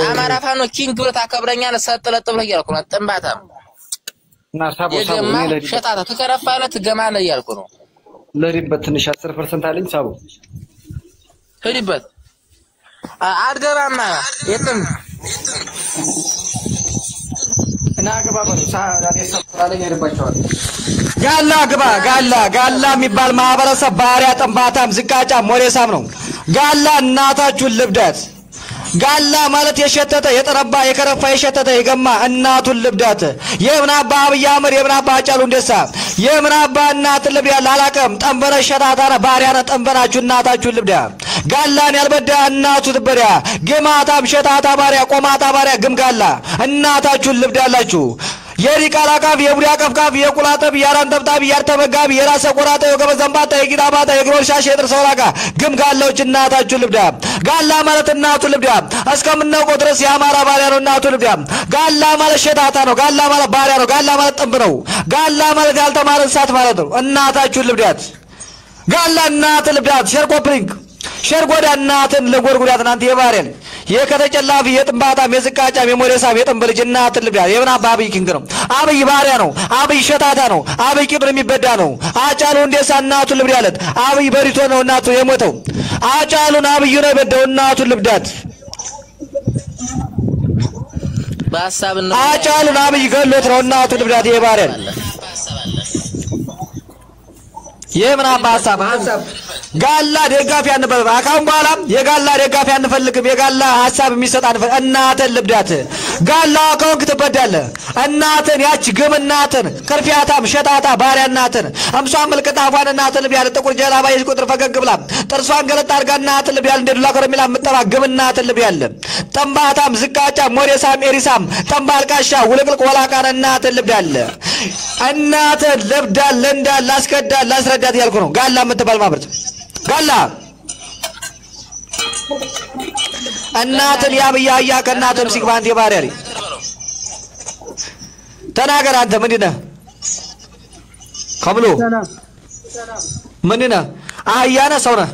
አማራ ፋኖ ኪንግ ብለህ ታከብረኛለህ ሰጥለጥ ብለህ ያልኩ ነው ጥንባታም እና ሳቦ ሸታታ ትከረፋለህ ትገማለህ ያልኩ ነው ለሪበት ትንሽ 10% አለኝ ሳቦ ሄድበት አድገባማ የትም እና ገባባ ሳዳኔ ሰጥራለኝ ሄድባቸዋል። ጋላ የሚባል ማህበረሰብ ባሪያ ጠንባታም ዝቃጫ ሞሬሳም ነው። ጋላ እናታችሁን ልብዳት። ጋላ ማለት የሸተተ የጠረባ የከረፋ የሸተተ የገማ እናቱን ልብዳት። የምናባ አብይ አህመድ የምናባ አጫሉ እንደሳ የምናባ እናት ልብዳ ላላቀም ጠንበረ ሸታታና ባሪያና ጠንበራችሁ እናታችሁን ልብዳ። ጋላን ያልበዳ እናቱ ትበዳ። ግማታም ሸታታ ባሪያ ቆማታ ባሪያ ግምጋላ እናታችሁን ልብዳላችሁ። የሪቃላ ቃፍ የቡዳ ቀፍቃፍ የቁላጠብ ያራንተብጣብ ያርተመጋብ የራሰ ቆራጣ የገበዘንባታ የጊዳባታ የግሮሻሽ የጥርሰውላጋ ግምጋላዎች እናታችሁ ልብዳ። ጋላ ማለት እናቱ ልብዳ። እስከምናውቀው ድረስ የአማራ ባሪያ ነው እናቱ ልብዳ። ጋላ ማለት ሸታታ ነው። ጋላ ማለት ባሪያ ነው። ጋላ ማለት ጥንብ ነው። ጋላ ማለት ያልተማረ እንስሳት ማለት ነው። እናታችሁ ልብዳት። ጋላ እናት ልብዳት ሸርኮፕሊንግ ሸርጎዳ እናትን ለጎርጉዳት እናንተ የባሪያን የከተጨላፊ የጥንባታም የዝቃጫም የሞሬሳም የጥንብልጅ እናት ልብዳት የብና አባይ ኪንግ ነው አብይ ባሪያ ነው አብይ ሸታታ ነው አብይ ቂብር የሚበዳ ነው አጫሉ እንደሳ እናቱ ልብዳለት አብይ በሪቶ ነው እናቱ የሞተው አጫሉን አብይ ነው የበደው እናቱ ልብዳት በሐሳብና አጫሉን አብይ ገሎት ነው እናቱ ልብዳት የባሪያን የምን ሐሳብ ጋላ ደጋፊ አንበል አካም በኋላ የጋላ ደጋፊ አንፈልግም የጋላ ሐሳብ የሚሰጣን እናትን ልብዳት ጋላ ከወንክ ትበዳለ እናትን ያች ግም እናትን ከርፊያታም ሸታታ ባሪያ እናትን አምሷን መልከታ አፏን እናትን ልብ ያለ ጥቁር ጀላባ ይሽ ቁጥር ፈገግ ብላ ጥርሷን ገለጣ አርጋ እናትን ልብ ያለ እንደዱላ ከረሚላ ምጠባ ግም እናትን ልብ ያለ ጠምባታም ዝቃጫ ሞሬሳም ኤሪሳም ጠምባልቃሻ ውልቅልቅ ወላቃን እናትን ልብ ያለ እናትን ልብዳል ለንዳል ላስከዳል ላስረዳት ያልኩ ነው ጋላ የምትባል ማብርት ጋላ እናትን ያብያያ ከናትን ሲግባንት የባሪያሪ ተናገር አንተ ምንድነህ ከብሎ ምንድነህ አያነ ሰው ነህ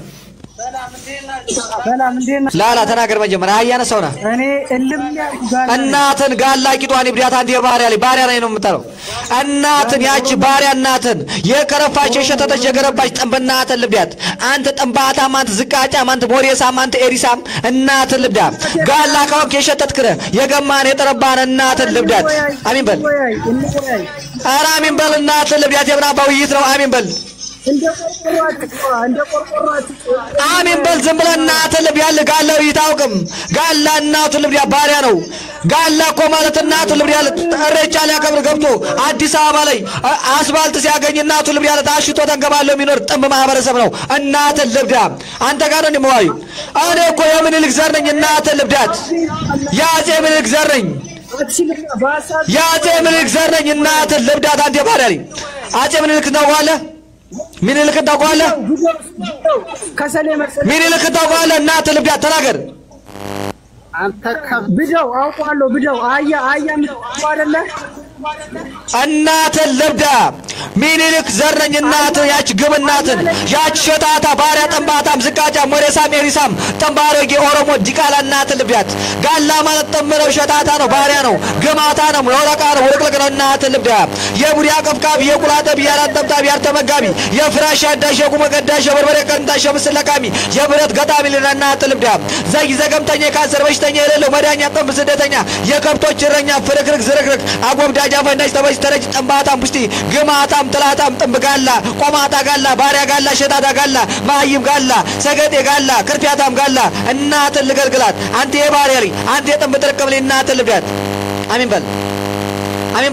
ሰላም እንዴና ላላ ተናገር መጀመሪያ አያነ ሰው ነህ እኔ እልም ጋላ እናትን ጋላ ቂጧን ይብዳት አንተ የባሪያ ላይ ባሪያ ላይ ነው የምትጠራው እናትን ያቺ ባሪያ እናትን የከረፋች የሸተተች የገረባች ጠምበናትን ልብዳት አንተ ጠምባታም አንተ ዝቃጫም አንተ ሞሬሳም አንተ ኤሪሳም እናትን ልብዳት ጋላ ከወንክ የሸተትክረ የገማን የጠረባን እናትን ልብዳት አሚን በል ኧረ አሚን በል እናትን ልብዳት የብና ባውይት ነው አሚን በል እንደ ቆርቆሯት አሚን በል ዝም ብለህ እናትህ ልብ ያለ ጋላው ይታውቅም ጋላ እናቱ ልብ ባሪያ ነው ጋላ እኮ ማለት እናቱ ልብ ያለ እረቻ ሊያከብር ገብቶ አዲስ አበባ ላይ አስፋልት ሲያገኝ እናቱ ልብ ያለ ታሽቶ ተንገባለው የሚኖር ጥንብ ማህበረሰብ ነው እናትህ ልብዳ አንተ ጋር ነው የሚዋዩ እኔ እኮ የምኒልክ ዘር ነኝ እናትህ ልብዳት ያጼ ምኒልክ ዘር ነኝ ያጼ ምኒልክ ዘር ነኝ እናትህ ልብዳት አንተ ባሪያ ነኝ አጼ ምኒልክ ነው ዋለ ምኒልክ ታውቃለህ ከሰሌ መሰለ ምኒልክ ታውቃለህ እናትህ ልብዳት ተናገር አንተ ብደው አውቃለሁ ብደው አያ አይደለ እናትህ ልብዳ ምኒልክ ዘረኝ እናትህ ያች ግም እናትን ያች ሸታታ ባሪያ ጠምባታም ዝቃጫም ሞሬሳም ኤሪሳም ጠምባሮጌ ኦሮሞ ዲቃላ እናትህ ልብዳት ጋላ ማለት ጠምረው ሸታታ ነው ባሪያ ነው ግማታ ነው ወረቃ ነው ወርቅልቅ ነው እናትህ ልብዳ የቡሪያ ቀፍቃቢ የቁላጠብ ያራጠብጣብ ያርተመጋቢ የፍራሽ አዳሽ የቁመቀዳሽ የበርበሬ ቀንታሽ የምስለቃሚ የብረት ገጣሚ እናትህ ልብዳ ዘይ ዘገምተኛ ካንሰር በሽተኛ የሌለው መዳኛ ጠምብ ስደተኛ የከብቶች እረኛ ፍርክርክ ዝርክርክ አጎብዳጃ ፈንዳሽ ተበጅ ተረጅ ጠምባታም ቡስቲ ግማታም ጥላታም ጥምብ ጋላ ቆማታ ጋላ ባሪያ ጋላ ሸታታ ጋላ ማይም ጋላ ሰገጤ ጋላ ክርፊያታም ጋላ እናትህ ልገልግላት አንተ የባሪያ ልጅ አንተ የጥምብ ጥርቅም ልጅ እናትህ ልብዳት አሚን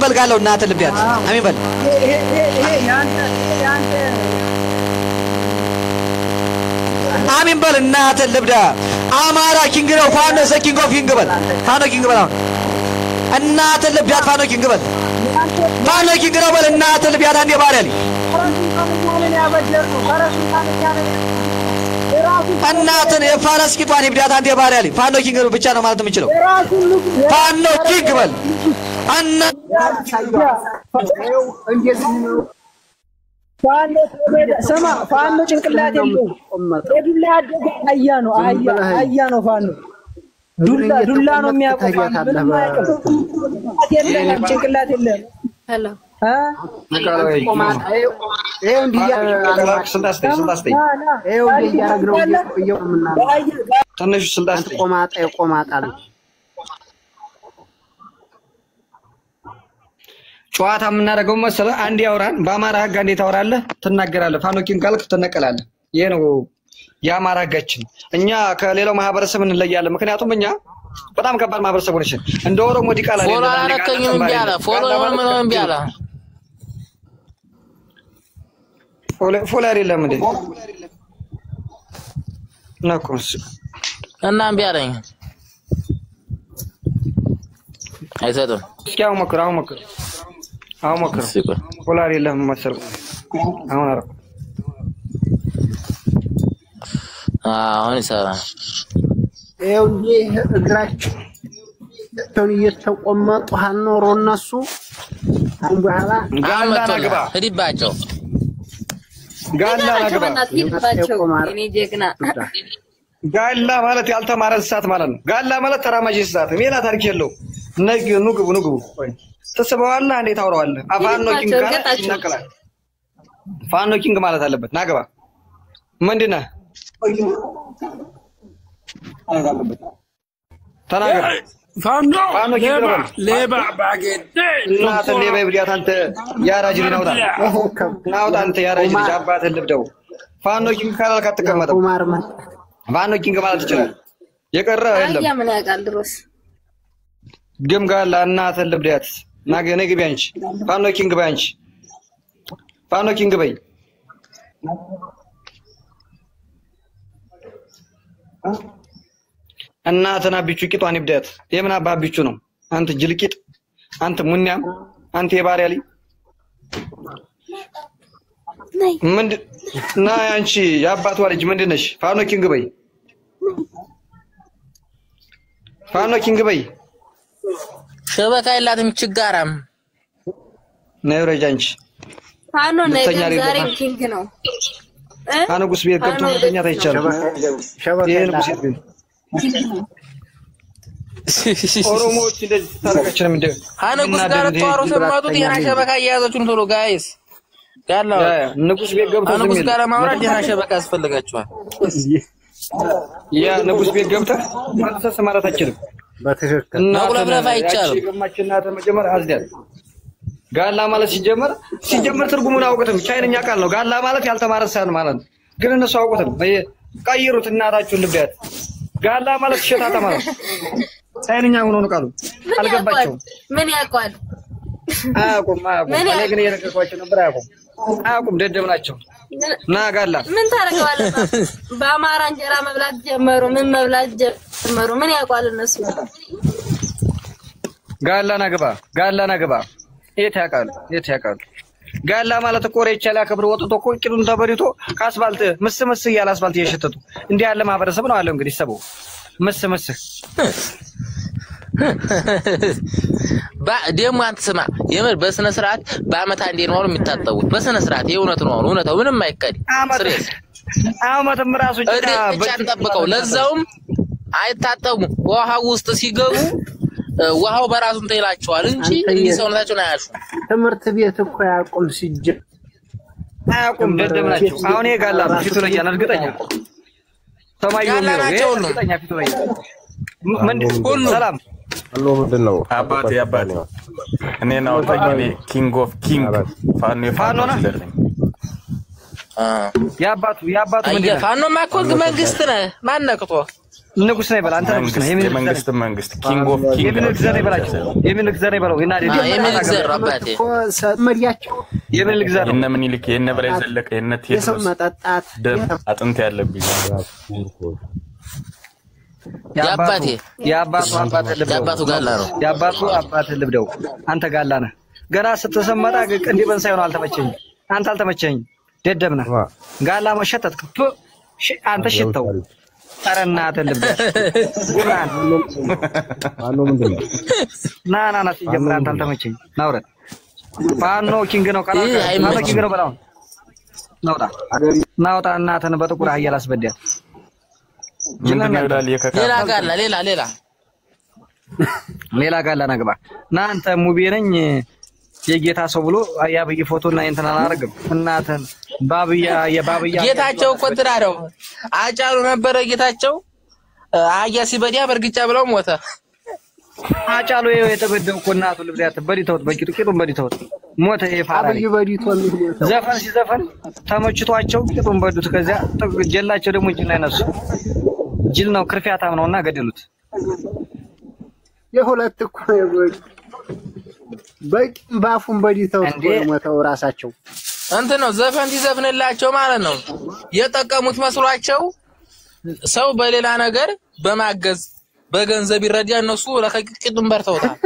በል ጋላው እናትህ ልብዳት አሚን በል አሚን በል እናትህ ልብዳ አማራ ኪንግ ነው ፋኖ ሰኪንግ ኦፍ ኪንግ በል ፋኖ ኪንግ በል እናትህ ልብዳት ፋኖ ኪንግ በል ፋኖ ኪንግ ነው በል እናትህ ልብዳት አንተ የባሪያ ልጅ እናትን የፋረስ ቂጧን ይብዳት አንተ የባሪያ ልጅ ፋኖ ኪንግ ብቻ ነው ማለት የምችለው ፋኖ ኪንግ በል አና ሰማ ፋኖ ጭንቅላት የለውም ዱላ ያደገ አያ ነው ፋኖ ዱላ ነው የሚያውቀው ምንም አያውቅም ጭንቅላት የለም ሄሎ ጨዋታ የምናደርገው መሰለህ አንድ ያወራን በአማራ ህግ እንዴት ታወራለህ ትናገራለህ ፋኖኪን ካልክ ትነቀላለህ ይሄ ነው የአማራ ህጋችን እኛ ከሌላው ማህበረሰብ እንለያለን ምክንያቱም እኛ በጣም ከባድ ማህበረሰብ ነች እንደ ኦሮሞ ዲቃላ ፎሎ አረከኝም ቢያላ ፎሎ ምንም ቢያላ ፎሎ አይደለም እንዴ ነኩስ እና ቢያለኝ አይሰጥም እስኪ አሁን ሞክር ፎሎ አይደለም መሰል አሁን አረ አሁን ይሰራል ይኸው እግራቸውን እየተቆመጡ ሀኖሮ እነሱ አሁን በኋላ ጋላ ግባ ሂድባቸው ጋላ ናገባ እኔ ጀግና ጋላ ማለት ያልተማረ እንስሳት ማለት ነው። ጋላ ማለት ተራማጅ እንስሳት ሌላ ታሪክ የለው። ኑ ግቡ ተስበዋለህ እንዴት አውራዋለህ? ፋኖ ኪንግ ካለ ይነቀላል። ፋኖ ኪንግ ማለት አለበት። ናገባ ምንድነህ? ተናገር። ፋኖ ሌባ ባጌት እናት ሌባ ይብዲያት አንተ ያራጅ ናውጣ አንተ ያራጅ ልጅ አባትህ ልብደው። ፋኖ ኪንግ ካላልክ አትቀመጥም። ፋኖ ኪንግ ማለት ይችላል። የቀረ የለም። ምን ያውቃል ድሮስ ግም ጋላ እናትህ ልብዲያት ነገ ግቢ አንቺ ፋኖ ኪንግ በይ አንቺ ፋኖ ኪንግ በይ እናትና ቢቹ ቂጧን ይብዳት። የምን አባቢቹ ነው አንተ ጅልቂጥ፣ አንተ ሙኒያም፣ አንተ የባሪያ ልጅ ምንድና አንቺ የአባቷ ልጅ ምንድነሽ? ፋኖ ኪንግ በይ ፋኖ ኪንግ በይ። ሸበካ የላትም ችጋራም ነው ረጃንቺ ፋኖ ነው ዛሬ ኪንግ ነው። ንጉስ ቤት ገብቶ ተኛ ታይቻለሁ። ይሄ ንጉስ ቤት ኦሮሞዎች እንደዚህ ታረጋችን ምን ደግ ንጉስ ጋር ተዋሩ ሰማቱት የና ሸበካ እያያዛችሁ ነው። ቶሎ ጋይስ ጋላ ንጉስ ቤት ገብቶ ንጉስ ጋር ማውራት የና ሸበካ ያስፈልጋችኋል። ያ ንጉስ ቤት ገብተህ ማለሰስ ማለት አትችልም። በትክክል ማቁለብለፍ አይቻልም። ገማችና ተመጀመር አዝዳል ጋላ ማለት ሲጀመር ትርጉሙን አውቀትም ቻይንኛ ቃል ነው። ጋላ ማለት ያልተማረ ሳን ማለት ነው። ግን እነሱ አውቀትም ቀይሩት እናታችሁን ልብያት። ጋላ ማለት ሸታታ ማለት ቻይንኛ ሆኖ ነው ቃሉ። አልገባቸውም። ምን ያውቃል? አያውቁም። እኔ ግን እየነገርኳቸው ነበር። አያውቁም። ደደብ ናቸው። ና ጋላ ምን ታረጋለህ? በአማራ እንጀራ መብላት ጀመሩ። ምን መብላት ጀመሩ? ምን ያውቃል እነሱ? ጋላ ናገባ የት ያውቃሉ? ጋላ ማለት እኮ ሬቻ ላይ አከብር ወጥቶ እኮ ቂሉን ተበሪቶ ከአስፋልት ምስ እያለ አስፋልት እየሸተቱ እንዲህ ያለ ማህበረሰብ ነው አለው። እንግዲህ ሰበው ምስ ደግሞ አንተ ስማ፣ የምር በስነ ስርዓት በአመት አንዴ ነው የሚታጠቡት። በስነ ስርዓት የእውነት ነው። እውነታው ምንም አይቀድ ስሬስ አመትም ራሱ ብቻ ተጠብቀው ለዛውም አይታጠቡም። ውሃ ውስጥ ሲገቡ ውሃው በራሱ እንተይላቸዋል እንጂ እንዲህ ሰውነታቸውን አያሹ። ትምህርት ቤት እኮ ያቆም ሲጀም አያቆም ደደብ ናቸው። አሁን የጋላ ፊቱ ላይ ያን እርግጠኛ ሰማዩ ነው እርግጠኛ ፊቱ ላይ ሁሉ ሰላም አሎ ምንድነው? አባቴ እኔ ነው ተገኔ ኪንግ ኦፍ ኪንግ ፋኖ ነው ያባቱ ምንድነው? ፋኖ ማኮንግ መንግስት ነህ ማነቅቶ ንጉስ ነው ይበል። አንተ ንጉስ ነህ። መንግስት ኪንግ ኦፍ ኪንግ የምን ዘር ይበላችሁ? የምን ዘር ይበለው? እና የምን ዘር አባቴ መሪያቸው የምን ዘር የነ ምኒልክ የነ በላይ ዘለቀ የነ የሰው መጠጣት ደም አጥንት ያለብኝ የአባቱ ጋላ ነው። የአባቱ አባት ልብደው አንተ ጋላ ነህ። ገና ስትሰመጣ እንዴ በንሳይ ነው። አንተ አልተመቸኝ ደደብ ነህ። ጋላ መሸተት አንተ ሽተው አረና ተልብ ፋኖ ምንድነው? ና ሲጀምር አንተ አልተመቸኝ ናውረት ፋኖ ኪንግ ነው ካላ ፋኖ ኪንግ ነው በላው ናውጣ እናተን በጥቁር አህያ አስበዲያት ሌላ ጋላ ናግባ ና አንተ ሙቤ ነኝ የጌታ ሰው ብሎ ያብይ ፎቶና እንትና አላረግም። እናተን የባብያ ጌታቸው እኮ ትዳረው አጫሉ ነበረ። ጌታቸው አያ ሲበዲያ በርግጫ ብለው ሞተ። አጫሉ የተበደው እኮ እናቱ ልብዳት በዲተውት በቂጡን በዲተውት ሞተ። ይፋራል ዘፈን ሲዘፈን ተመችቷቸው ቂጡን በዱት። ከዚያ ጀላቸው ደግሞ ጅል አይነሱ ጅል ነው ክርፊያታም ነውና ገደሉት። የሁለት እኮ በቂም ባፉን በዲተውት ሞተው ራሳቸው እንትን ነው ዘፈን ሲዘፍንላቸው ማለት ነው የጠቀሙት መስሏቸው ሰው በሌላ ነገር በማገዝ በገንዘብ ይረዳ እነሱ ለከቂጡን በርተውታል።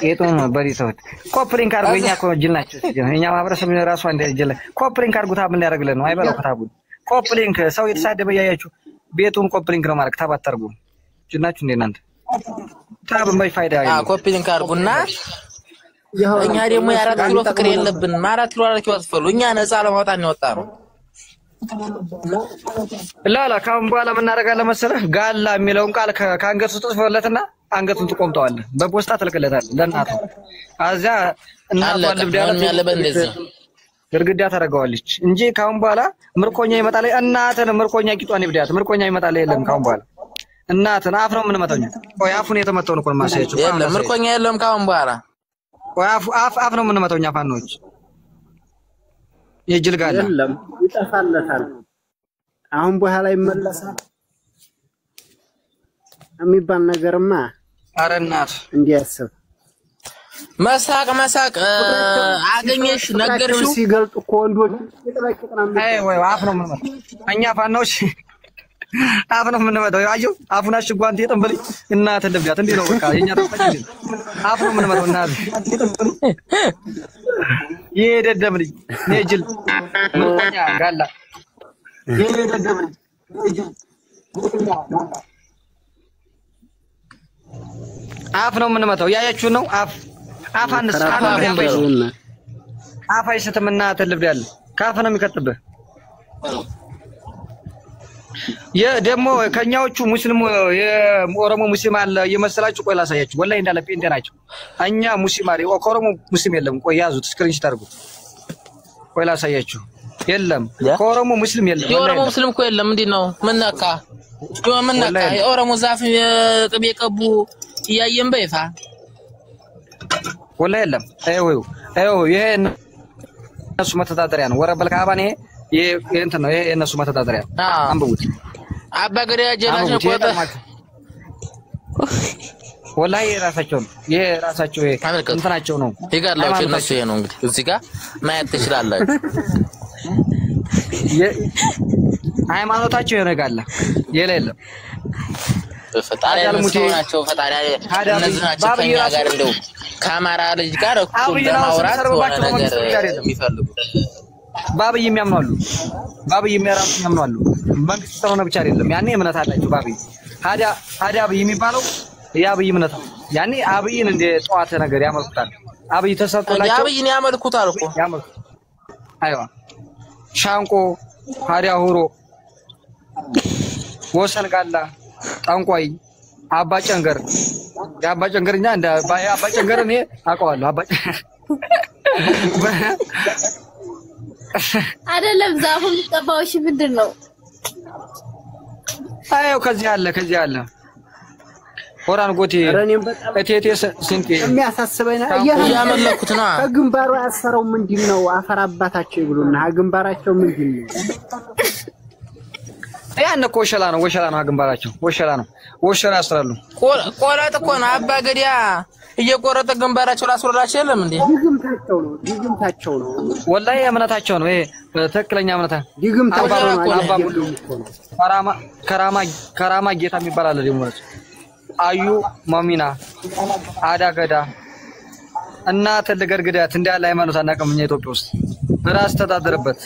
ቂጡን በዲተውት ኮፕሊንግ አርገኛ እኮ ጅል ናቸው። እኛ ማህበረሰብ ራሱ አንደ ጅል ኮፕሊንግ አርጉታ ምን ያደርግልን ነው አይበላው ከታቡ ኮፕሊንግ ሰው የተሳደበ ያያችሁ ቤቱን ኮፕሊንግ ነው ማለት ታባተርጉ ጅናችሁ እንደናንተ ታብ ማይ ፋይዳ ኮፕሊንግ አርጉና እኛ ደግሞ የ4 ኪሎ ፍቅር የለብንም 4 ኪሎ አትፈሉ እኛ ነፃ ለማውጣት ነው ወጣነው ላላ ካሁን በኋላ ምን እናደርጋለን መሰለህ ጋላ የሚለውን ቃል ካንገቱ ተጽፎለትና አንገቱን ትቆምጣዋለህ በፖስታ ትልክለታለህ ለእናቱ አዛ እናቷ ልብዳት ያለበት እንደዚህ ግርግዳ ታረጋዋለች እንጂ ካሁን በኋላ ምርኮኛ ይመጣል እናተን ምርኮኛ ቂጧን ይብዳት ምርኮኛ ይመጣል የለም ካሁን በኋላ እናተን አፍ ነው ምን መጣው ቆይ አፉን የተመተው ነው ቆል ማሳያችሁ የለም ምርኮኛ የለም ካሁን በኋላ ቆይ አፍ ነው ምን መጣውኛ ፋኖች የጅል ጋላ የለም ይጠፋለታል አሁን በኋላ ይመለሳል የሚባል ነገርማ አረናት እንዲያስብ መሳቅ አገኘሽ ነገርሽው ሲገልጥ እኮ ወንዶች አይ ወይ አፍ ነው ምን መጣው እኛ ፋኖች አፍ ነው ምን መጣው ያዩ አፉን አሽጓንት የጠንበል እናት ልብዳት እንዴ ነው በቃ የኛ ተፈቀደ አፍ ነው ምን መጣው እናት ይደደምልኝ ነጅል ምርኮኛ ጋላ ይደደምልኝ ነጅል አፍ ነው ምን መጣው ያያችሁ ነው አፍ አንስ አፍ አይሰተምና ተልብዳል ካፍ ነው የሚከትብህ የደሞ ከኛዎቹ ሙስሊሙ የኦሮሞ ሙስሊም አለ የመሰላችሁ ቆይ ላሳያችሁ ወላሂ እንዳለ ጴንጤ ናቸው እኛ ሙስሊም አለ ኦሮሞ ሙስሊም የለም ቆይ ያዙት ስክሪንሾት አድርጉ ቆይ ላሳያችሁ የለም ከኦሮሞ ሙስሊም የለም የኦሮሞ ሙስሊም እኮ የለም እንዴ ነው ምን ነካ የኦሮሞ ዛፍ ቅቤ ቀቡ ያየን በይፋ ወላሂ የለም አይው ይሄ እነሱ መተዳደሪያ ነው ወረበል ካባኔ ይሄ እንትን ነው ይሄ እነሱ መተዳደሪያ አንብቡት አባ ገሪያ ጀላሽ ቆጣ ወላሂ ራሳቸው ይሄ ራሳቸው እንትናቸው ነው ይጋላችሁ እነሱ ይሄ ነው እንግዲህ እዚህ ጋር ማየት ትችላላችሁ ሃይማኖታቸው ይነጋላ የሌለም ፈጣሪ ናቸው ፈጣሪ እነዚህ ናቸው ከኛ ጋር እንደው ካማራ ልጅ ጋር እኩል ለማውራት ነገር የሚፈልጉ ባብይ የሚያምናሉ ባብይ የሚያምናሉ መንግስት ስለሆነ ብቻ አይደለም ያኔ እምነት አላቸው ባብይ ታዲያ አብይ የሚባለው ያብይ እምነት ያኔ አብይን እንደ ጧት ነገር ያመልኩታል አብይ ተሰጥቶላቸው ያብይን ያመልኩታል እኮ አይዋ ሻንቆ ታዲያ ሆሮ ወሰን ጋላ ጠንቋይ አባ ጨንገር ያባ ጨንገርኛ እንደ አባ ጨንገር እኔ አውቀዋለሁ አባ አይደለም ዛፉ የሚጠባው እሺ ምንድነው አየው ከዚህ አለ ኦራን ጎቴ እቴቴ ስንቴ የሚያሳስበኝ ያመለኩት ነው ከግንባሩ ያሰረው ምንድነው አፈር አባታቸው ይብሉና ግንባራቸው ምንድነው ያን እኮ ወሸላ ነው ግንባራቸው ወሸላ ያስራሉ ቆራጥ እኮ ነው አባ ገዲያ እየቆረጠ ግንባራቸው ላስወራቸው የለም እንዴ ድግምታቸው ነው ወላሂ እምነታቸው ነው ይሄ ትክክለኛ እምነታ ድግምታቸው ነው ከራማ ጌታ የሚባል አለ ደግሞ አዩ ማሚና አዳገዳ እና ተልገርግዳት እንዳለ ሃይማኖት አናቀምኛ ኢትዮጵያ ውስጥ ራስ ተዳደረበት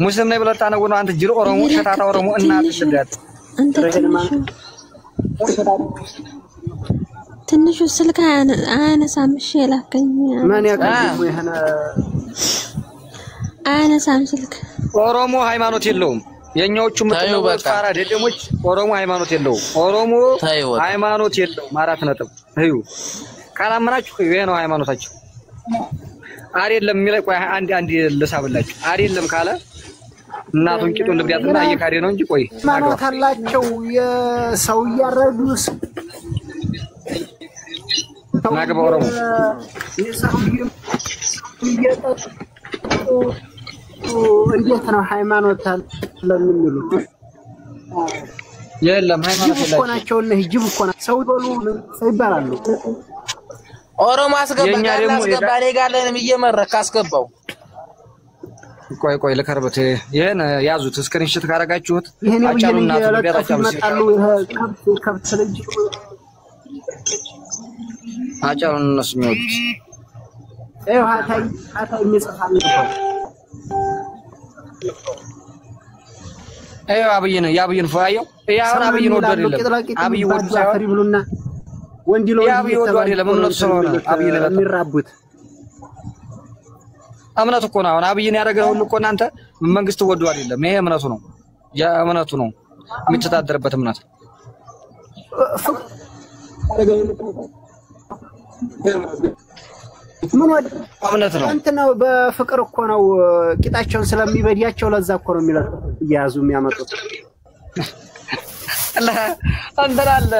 ሙስሊም ነኝ ብለህ ታነው አንተ ጅሮ ኦሮሞ ሸታታ ኦሮሞ እና ተልገርግዳት ትንሹ ስልክ አያነሳም እሺ የላከኝ ማን ያቀርቡ ይሄና አያነሳም ስልክ ኦሮሞ ሃይማኖት የለውም የኛዎቹ ምትለው ፋራ ደደሞች ኦሮሞ ሃይማኖት የለውም ኦሮሞ ሃይማኖት የለውም አራት ነጥብ እዩ ካላመናችሁ ይሄ ነው ሃይማኖታችሁ አይደለም የሚለው ቆይ አንድ ልሳብላችሁ አይደለም ካለ እናቱን ቂጡን ልብያትና እየካደ ነው እንጂ ቆይ ሃይማኖት አላቸው የሰው ያረዱስ ናገባ ኦሮሞ እንዴት ነው ሃይማኖት ለምንሉት የለም ሃይማኖት እኮ ናቸው እነ ጅብ እኮ ናቸው ሰው ይበሉ ይባላሉ ኦሮሞ አስገባኝ አስገባኔ ጋር ለንም እየመረከ አስገባው ቆይ ለከርበት ይሄን ያዙት ስክሪንሾት ካረጋችሁት አጫሉና ተበያታችሁ ይመጣሉ ከብት ልጅ አጫሉን እነሱ የሚወዱት ሀታይ የሚጽፋል ነው አብይን ፈያየው አብይን ወዶ አይደለም አብይ ወዶ ሳይሆን ይብሉና ወንዲ ነው አብይ ወዶ አይደለም እነሱ ስለሆነ አብይ ለሚራቡት እምነቱ እኮ ነው። አሁን አብይን ያደረገው ሁሉ እኮ እናንተ መንግስት ወዶ አይደለም። ይሄ እምነቱ ነው። ያ እምነቱ ነው የሚተዳደርበት እምነት ምን ወደ እምነት ነው። እንትና በፍቅር እኮ ነው ቂጣቸውን ስለሚበዲያቸው ለዛ እኮ ነው የሚለጡ እያያዙ የሚያመጡት። አላህ አንተራለ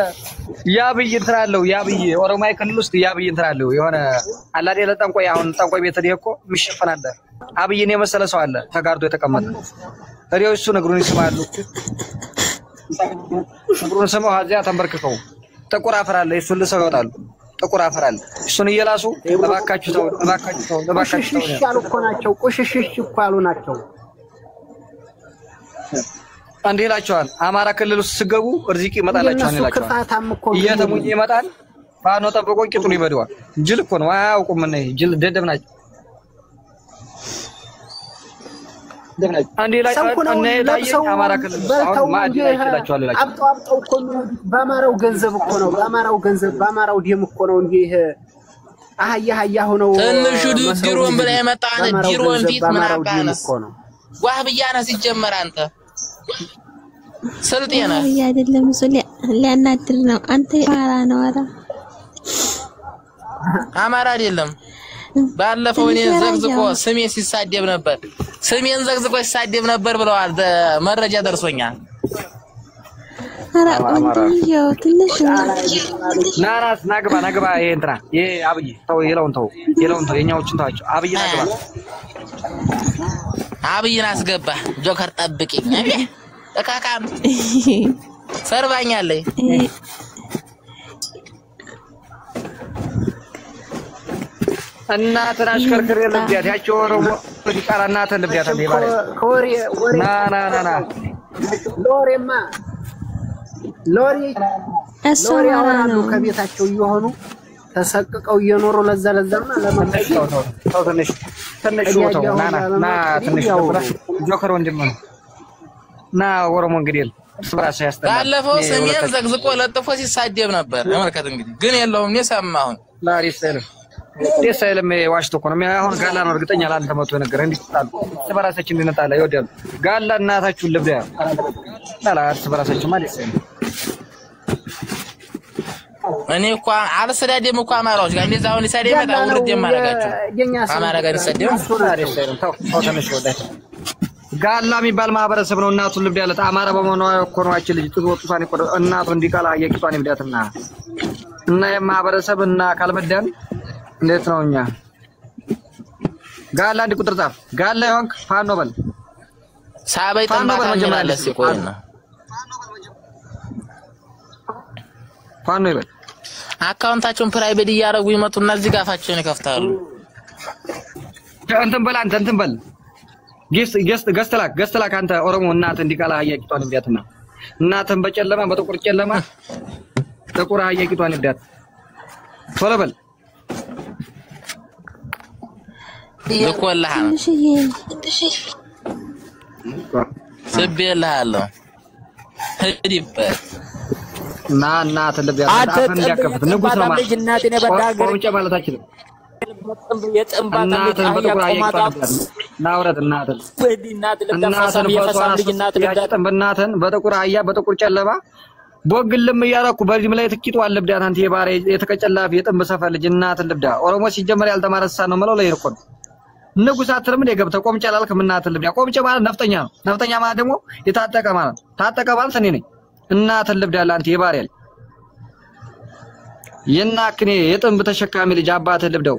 ያብይ እንትራለው ያብይ ኦሮማይ ክልል ውስጥ ያብይ እንትራለው የሆነ አላዴ ለጠንቆይ አሁን ጠንቆይ ቤት ሄደ እኮ ምሽፈን አለ አብይን የመሰለ ሰው አለ ተጋርዶ የተቀመጠ ታዲያ እሱ ነግሩን ይስማሉ ነግሩን ሰማው ሀዚያ ተንበርክከው ጥቁር አፈር አለ እሱን ልሰው ይወጣሉ ጥቁር አፈር አለ እሱን እየላሱ እባካችሁ ተው ቁሽሽሽ ያሉ እኮ ናቸው ቁሽሽሽ እኮ ያሉ ናቸው አንዴ ይላቸዋል አማራ ክልል ውስጥ ሲገቡ እርዚቅ ይመጣላቸዋል ይላቸዋል እየተሙኝ ይመጣል ፋኖ ጠብቆ ቂጡን ይበደዋል ጅል እኮ ነው አያውቁም ምን ጅል ደደብ ናቸው አንዴ ላይ እነ ታየኝ አማራ ክልል አሁን ማዲ ይላቸዋል ይላቸዋል አብጠው እኮ በአማራው ገንዘብ እኮ ነው በአማራው ገንዘብ በአማራው ደም እኮ ነው እንጂ ይሄ አህያ ሆነው ትንሹ ድሮን በላይ መጣን ድሮን ፊት ምናባና ዋህብያና ሲጀመር አንተ ሰልጤና አይደለም እሱ ሊያናድር ነው አንተ አማራ ነው አራ አማራ አይደለም ባለፈው እኔ ዘግዝቆ ስሜ ሲሳደብ ነበር ስሜን ዘግዝቆ ሲሳደብ ነበር ብለዋል መረጃ ደርሶኛል አራ ወንድዬ ትንሽ ናራስ ናግባ ይሄ እንትና ይሄ አብይ ተው የለውን ተው የኛዎችን ታቸው አብይ ናግባ አብይን አስገባ ጆከር ጠብቂኝ ተካካም ሰርባኛለኝ እናትን አሽከርክር የለብያት ያቸው ኦሮሞ ዲቃራ እናትን ልብያት እንደ ባለ ኮሪ ና ሎሪ አወራሉ ከቤታቸው እየሆኑ ተሰቅቀው እየኖሩ ለዛና ለማታቸው ተው ትንሽ ና ትንሽ ጆከር ወንድም ና ኦሮሞ እንግዲህ ስብራሽ ያስተላል ባለፈው ሰሜን ዘግዝቆ ለጥፎ ሲሳደብ ነበር ተመልከት እንግዲህ ግን የለውም እኔ ሰማሁኝ ደሳይለም ዋሽቶ እኮ ነው አሁን ጋላ ነው እርግጠኛ ላንተ መጥቶ ነገር እንዲጣሉ ስብራሳችን እንድንጣላ ይወዳሉ ጋላ እናታችሁን ልብዳ ላላ ስብራሳችን ማለት ነው እኔ እኮ አልሰዳደም እኮ አማራዎች ጋር እንደዛ አሁን ይሳደብ መጣ ወርድ የማረጋቸው አማራ ጋር ይሳደብ ተው ተነሽ ወደ ጋላ የሚባል ማህበረሰብ ነው እናቱን ልብዳ ያለ አማራ በመሆኑ እኮ ነው አጭ ልጅ ጥቆጣን እኮ እናቱ እንዲቃላ የቂጧን ይብዳትና እና የማህበረሰብ እና ካልመዳን እንዴት ነው እኛ ጋላ እንዲ ቁጥር ጻፍ ጋላ ይሆንክ ፋኖ በል ሳበይ ተንባታ መጀመሪያ ሲቆይና ፋኖ ይበል አካውንታቸውን ፕራይቬት እያደረጉ ይመጡና እዚህ ጋፋቸውን ይከፍታሉ እንትን በል ገስተላክ አንተ ኦሮሞ እናት እንዲቃላ ያቂቷን ይብዳትና እናትን በጨለማ በጥቁር ጨለማ ጥቁር ያቂቷን ይብዳት ቶሎ በል ይቆላህ ስቤልሃለሁ ሂድበት ና ተለብያት አፈን ያከፈት ንጉስ ነው ማለት እናቴ ነው በዳገር ቆንጨ ማለት አይችልም የጥምባ ናውረት እናትን እናትን በጥቁር አያ በጥቁር ጨለማ ቦግልም ያራኩ በዚህ ላይ ትቂጡ አለብዳን አንተ የባሬ የተቀጨላፍ የጥምብ ሰፈር ልጅ እናትን ልብዳ ኦሮሞ ሲጀመር ያልተማረሳ ነው ማለት ላይ ይርቆን ንጉስ አትርም ለገብተ ቆምጨ ላልከም እናትን ልብዳ ቆምጨ ማለት ነፍጠኛ ማለት ደግሞ የታጠቀ ማለት ታጠቀ ማለት እኔ ነኝ እናትን ልብዳ አንተ የባሬ የናክኔ የጥምብ ተሸካሚ ልጅ አባተ ልብደው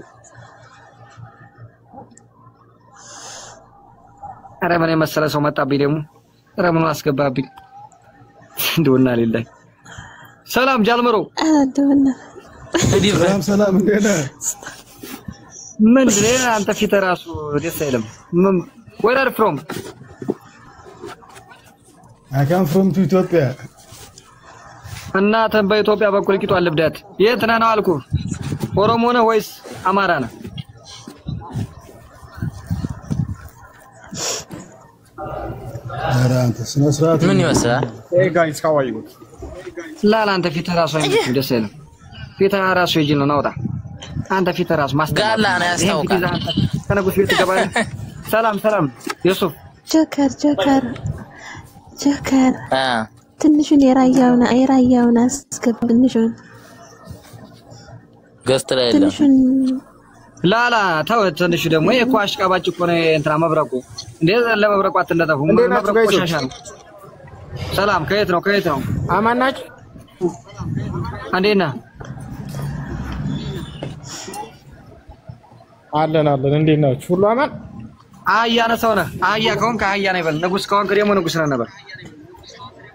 አረመኔ መሰለ ሰው መጣብኝ ደግሞ ረምኑ አስገባብኝ እንደውና ሌላ ሰላም ጃልመሮ አደውና ሰላም እንደና ምን ለና አንተ ፊት ራሱ ደስ አይልም where are from I come from Ethiopia እናንተ በኢትዮጵያ በኩል ቂጧል ልብዳት የት ነህ ነው አልኩ ኦሮሞ ነህ ወይስ አማራ ነህ አራንተ ስነ ስርዓት ምን ይመስላል hey guys how are you ላላ አንተ ፊት ራሱ አይደለም ደስ አይልም ፊት ራሱ ይጅ ነው ናውጣ አንተ ፊት ራሱ ማስጋላ ነው ያስታውቃል ከንጉስ ቤት ትገባለህ። ሰላም ሰላም ዩሱፍ ጆከር ትንሹን የራያውን አስገባ። ትንሹን ገስት ላይ አይደለም ትንሹን ላላ ተው። ትንሹ ደግሞ እኮ አሽቃባጭ እኮ ነው እንትና መብረቁ። እንዴ ለመብረቁ አትለጠፉ። መብረቁ ቆሻሻ ነው። ሰላም ከየት ነው? አማን ናችሁ? እንዴት ነህ? አለን እንዴት ናችሁ? ሁሉ አማን? አህያ ነህ ሰው ነህ? አህያ ከሆንክ አህያ ነህ በል። ንጉስ ከሆንክ ደግሞ ንጉስ ነህ ነበር።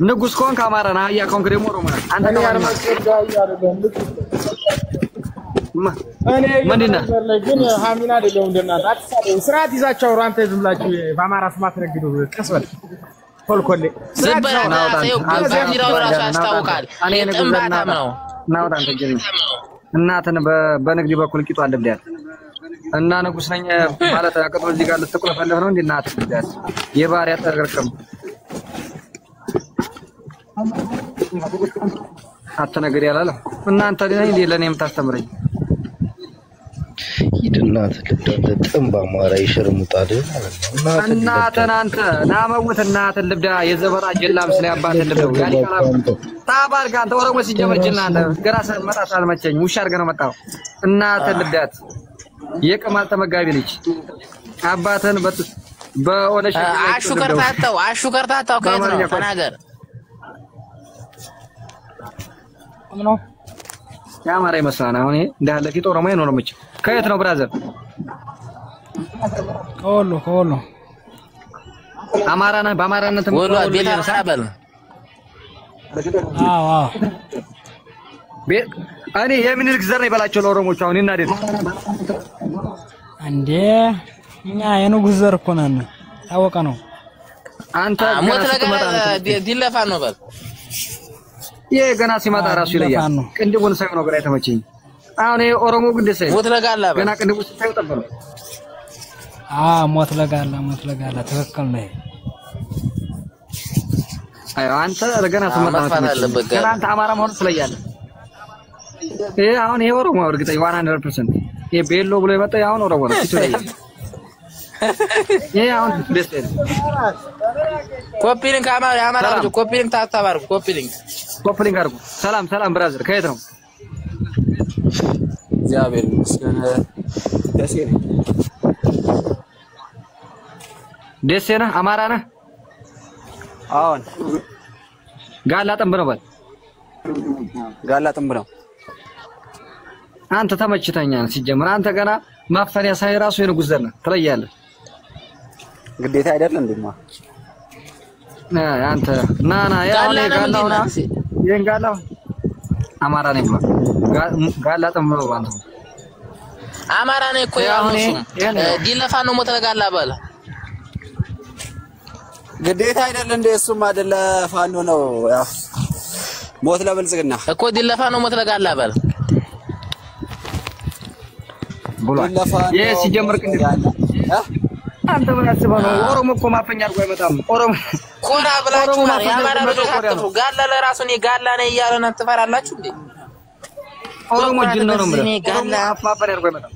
ንጉስ ከሆንክ አማራ ነህ። አህያ ከሆንክ ደግሞ ኦሮሞ ነህ። አንተ ነው ምንድን ነህ? ግን ሀሚና አይደለም እንደናንተ አትሳደቡ። ስርዓት ይዛችሁ አውሩ። አንተ ዝም ብላችሁ በአማራ ስም አትነግዱ። ቀስ በል ኮልኮሌ ዚራው ራሱ ያስታውቃል። ጥንባታም ነው። ናውጣ አንተ ጀሪ እናትን በንግድ በኩል ቂጡ አለብዳል እና ንጉስ ነኝ ማለት አቀጥሮ እዚህ ጋር ልትቆለፈለፍ ነው እንዴ? እናት ልብዳል የባሪያ ተገርከም አትነግሪ ያላለ እናንተ ለኔ ለኔ የምታስተምረኝ ይድናት ልብዳ ጥንባ ማራ ይሽርሙጣል ማለት ነው። እናትን አንተ ናመውት እናትን ልብዳ የዘበራ ጀላም ስለ አባትን ልብዳ ያሊ ካላ ታባር ጋር አንተ ኦሮሞ ሲጀመር ጅና አንተ ገራሰ መጣት አልመቸኝ ውሻ አድርገህ ነው መጣው። እናትን ልብዳት የቅማል ተመጋቢ ልጅ አባትን በኦለሽ አሹከርታታው ከየት ነው ተናገር። ነው ያማራ ይመስላል። አሁን ይሄ እንዳለ ፊት ኦሮሞ ነው መች ከየት ነው ብራዘር? ከወሎ አማራ ነህ? በአማራነት ወሎ ቤት አልሳበል አዎ ቤት እኔ የምኒልክ ዘር ነው ይበላቸው ለኦሮሞቹ። አሁን እናደድ እንዴ እኛ የንጉስ ዘር እኮ ነን። ታወቀ ነው። አንተ ሞት ለገና ዲለፋ ነው በል ይሄ ገና ሲመጣ ራሱ ይለያል። ቅንድቡን ሳይሆን ነው ግራ የተመቸኝ። አሁን ይሄ ኦሮሞ ግን ደስ ሞት ለጋላ ገና ቅንድቡ ሳይሆን ጠበለ። ሞት ለጋላ ትክክል ነው። አይ አንተ ገና ትመጣ ነው። ገና አንተ አማራ መሆን ስለያለ ይሄ አሁን ይሄ ኦሮሞ እርግጠኛ 100% ይሄ ቤሎ ብሎ የመጣ አሁን ኦሮሞ ነው ስለያለ ይሄ አሁን ደስ ይላል። ኮፒሊንግ አማራ ልጅ ኮፒሊንግ ታታባርኩ ኮፒሊንግ አድርጉ። ሰላም ብራዘር ከየት ነው? እግዚአብሔር ይመስገን ደሴ ነህ? አማራ ነህ? አዎን። ጋላ ጥንብ ነው በል። ጋላ ጥንብ ነው። አንተ ተመችተኛል። ሲጀምር አንተ ገና ማፈሪያ ሳይ ራሱ የንጉስ ዘር ነህ ትለያለህ። ግዴታ አይደል እንደማ አንተ ናና ያው ጋላውና የንጋላው አማራ ነኝ ብሎ ጋላ ጥንብ ነው ባንተ አማራ ነኝ እኮ ያው ዲለፋ ነው ሞት ለጋላ በል ግዴታ አይደል እንደ እሱም አይደለ ፋኖ ነው ያው ሞት ለብልጽግና እኮ ዲለፋ ነው ሞት ለጋላ በል ብሏል። ሲጀምር ቅንድብ አንተ ምን አስበህ ነው? ኦሮሞ እኮ ማፈኛ አድርጎ አይመጣም። ኦሮሞ ኮራ ብላችሁ የአማራ ልጆች አትፍሩ። ጋላ ለራሱ እኔ ጋላ ነኝ እያለ ነው ትፈራላችሁ እንዴ? ኦሮሞ ጅን ነው ማለት ነው። ጋላ ማፈኛ አድርጎ አይመጣም።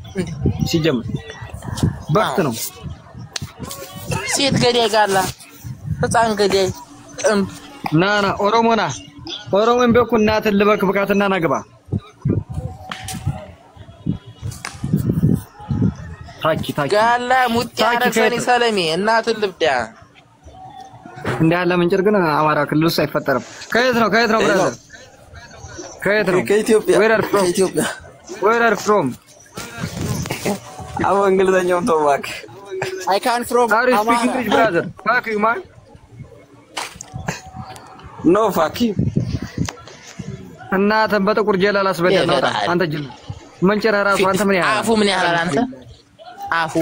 ሲጀምር በክት ነው። ሴት ገዳይ ጋላ ህፃን ገዳይ ናና ኦሮሞና ኦሮሞን በኩ እናትን ልበክ ብቃትና ናግባ ታኪ ጋላ ሙት ያረሰኒ ሰለሚ እናትን ልብዳ እንዳለ ምንጭር ግን አማራ ክልል ውስጥ አይፈጠርም። ከየት ነው ብራዘር? ከየት ነው? ከኢትዮጵያ። Where are from? አዎ እንግሊዘኛውን ተዋክ I can from Are you speaking English brother? Fuck you man. No fuck you. እናትን በጥቁር ጀላላ አስበደል ነው አንተ ጅል መንጨራ ራሱ አንተ ምን ያህል አፉ ምን ያህል አንተ አፉ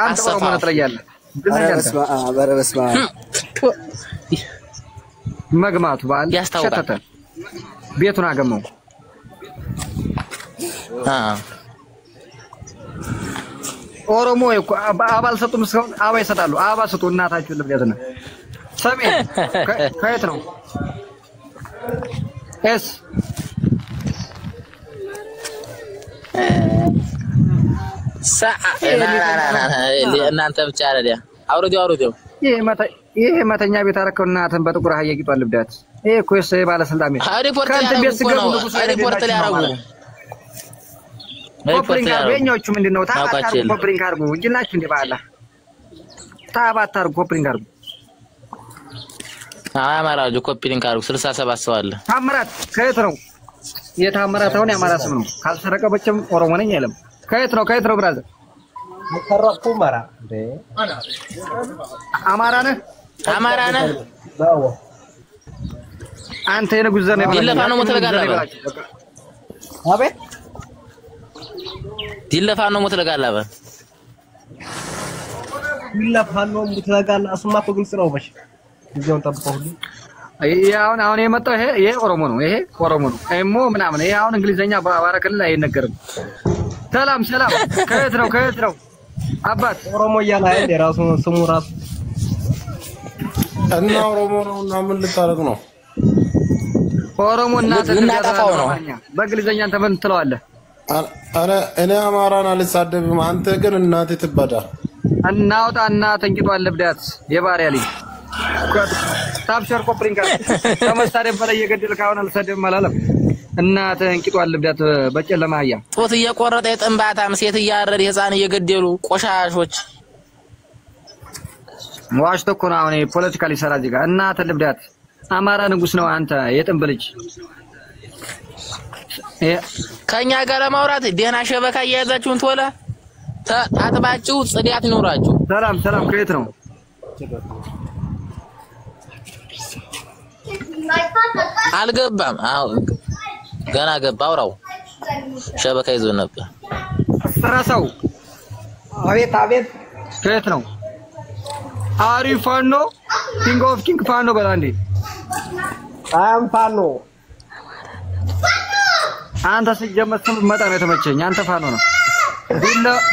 አንተ ኦሮሞ ነው ትለያለህ። በረበስማ መግማቱ ባል ሸተተ ቤቱን አገመው ኦሮሞ እኮ አባል ሰጡ መስከው አባ ይሰጣሉ። አባ ሰጡ እናታችሁ ልብያዝና ሰሜን ከየት ነው? እናንተ ብቻ አይደል አውርዴው ይሄ መተኛ ቤት አረከው እናትን በጥቁር አህያ ቂጧል ልብዳት ይሄ እኮ የሰው ባለስልጣን ቤት ሪፖርት ሊያረጉ ኮፕሪንግ አርጉ የኛዎቹ ምንድነው ታባታሩ ኮፕሪንግ አርጉ እጅላችሁ እንደ ባላ ታባታሩ ኮፕሪንግ አርጉ አማራው ኮፕሪንግ አርጉ 67 ሰው አለ ታምራት ከየት ነው የታምራት አሁን ያማራ ስም ነው ካልሰረቀ በጨም ኦሮሞ ነኝ አይለም ከየት ነው ብራዘር ተረኩ ማራ እንዴ አማራ ነህ ባው አንተ የንጉስ ዘር ነው ይለፋ ነው ሞተለጋላ አቤት ይለፋ ነው ሞተለጋላ እሱማ እኮ ግልጽ ነው ባሽ ጊዜውን ጠብቀው ሁሉ አሁን የመጣው ይሄ ኦሮሞ ነው እሞ ምናምን ይሄ አሁን እንግሊዘኛ ባባረከለ አይነገርም ሰላም ከየት ነው አባት ኦሮሞ እያለ አይደል የራሱ ስሙ ራሱ እና ኦሮሞ ነው እና ምን ልታረግ ነው ኦሮሞ እናጠፋው ነው በእንግሊዘኛ አንተ ምን ትለዋለህ እኔ አማራን አልሳደብም አንተ ግን እናቴ ትበዳ እናውጣ እናት እንቂጧል ልብዳት የባሪያ ልጅ ታብሸር ኮፕሪንግ ተመሳደብ በላይ የገደልክ አሁን አልሰደብ ማላለም እናት እንቂጧል ልብዳት በጨለማ አህያ ጦት እየቆረጠ የጥንባታም ሴት እያረደ ህፃን እየገደሉ ቆሻሾች ዋሽቶ እኮ ነው አሁን ፖለቲካሊ ሰራ እዚህ ጋር እናት ልብዳት አማራ ንጉስ ነው አንተ የጥንብ ልጅ ከኛ ጋር ለማውራት ደህና ሸበካ እያያዛችሁን ትወላ አጥባችሁ ጽዳት ይኖራችሁ ሰላም ከየት ነው አልገባም ገና ገባ አውራው ሸበካ ይዞ ነበር አስተራሰው አቤት ከየት ነው አሪፍ ፋኖ ኪንግ ፋኖ በላንዴ አም ፋኖ አንተ ሲጀመር ስም መጣ ነው የተመቸኝ አንተ ፋኖ ነው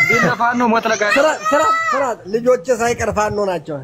ዲለ ፋኖ ሞተለጋ ስራ ልጆች ሳይቀር ፋኖ ናቸው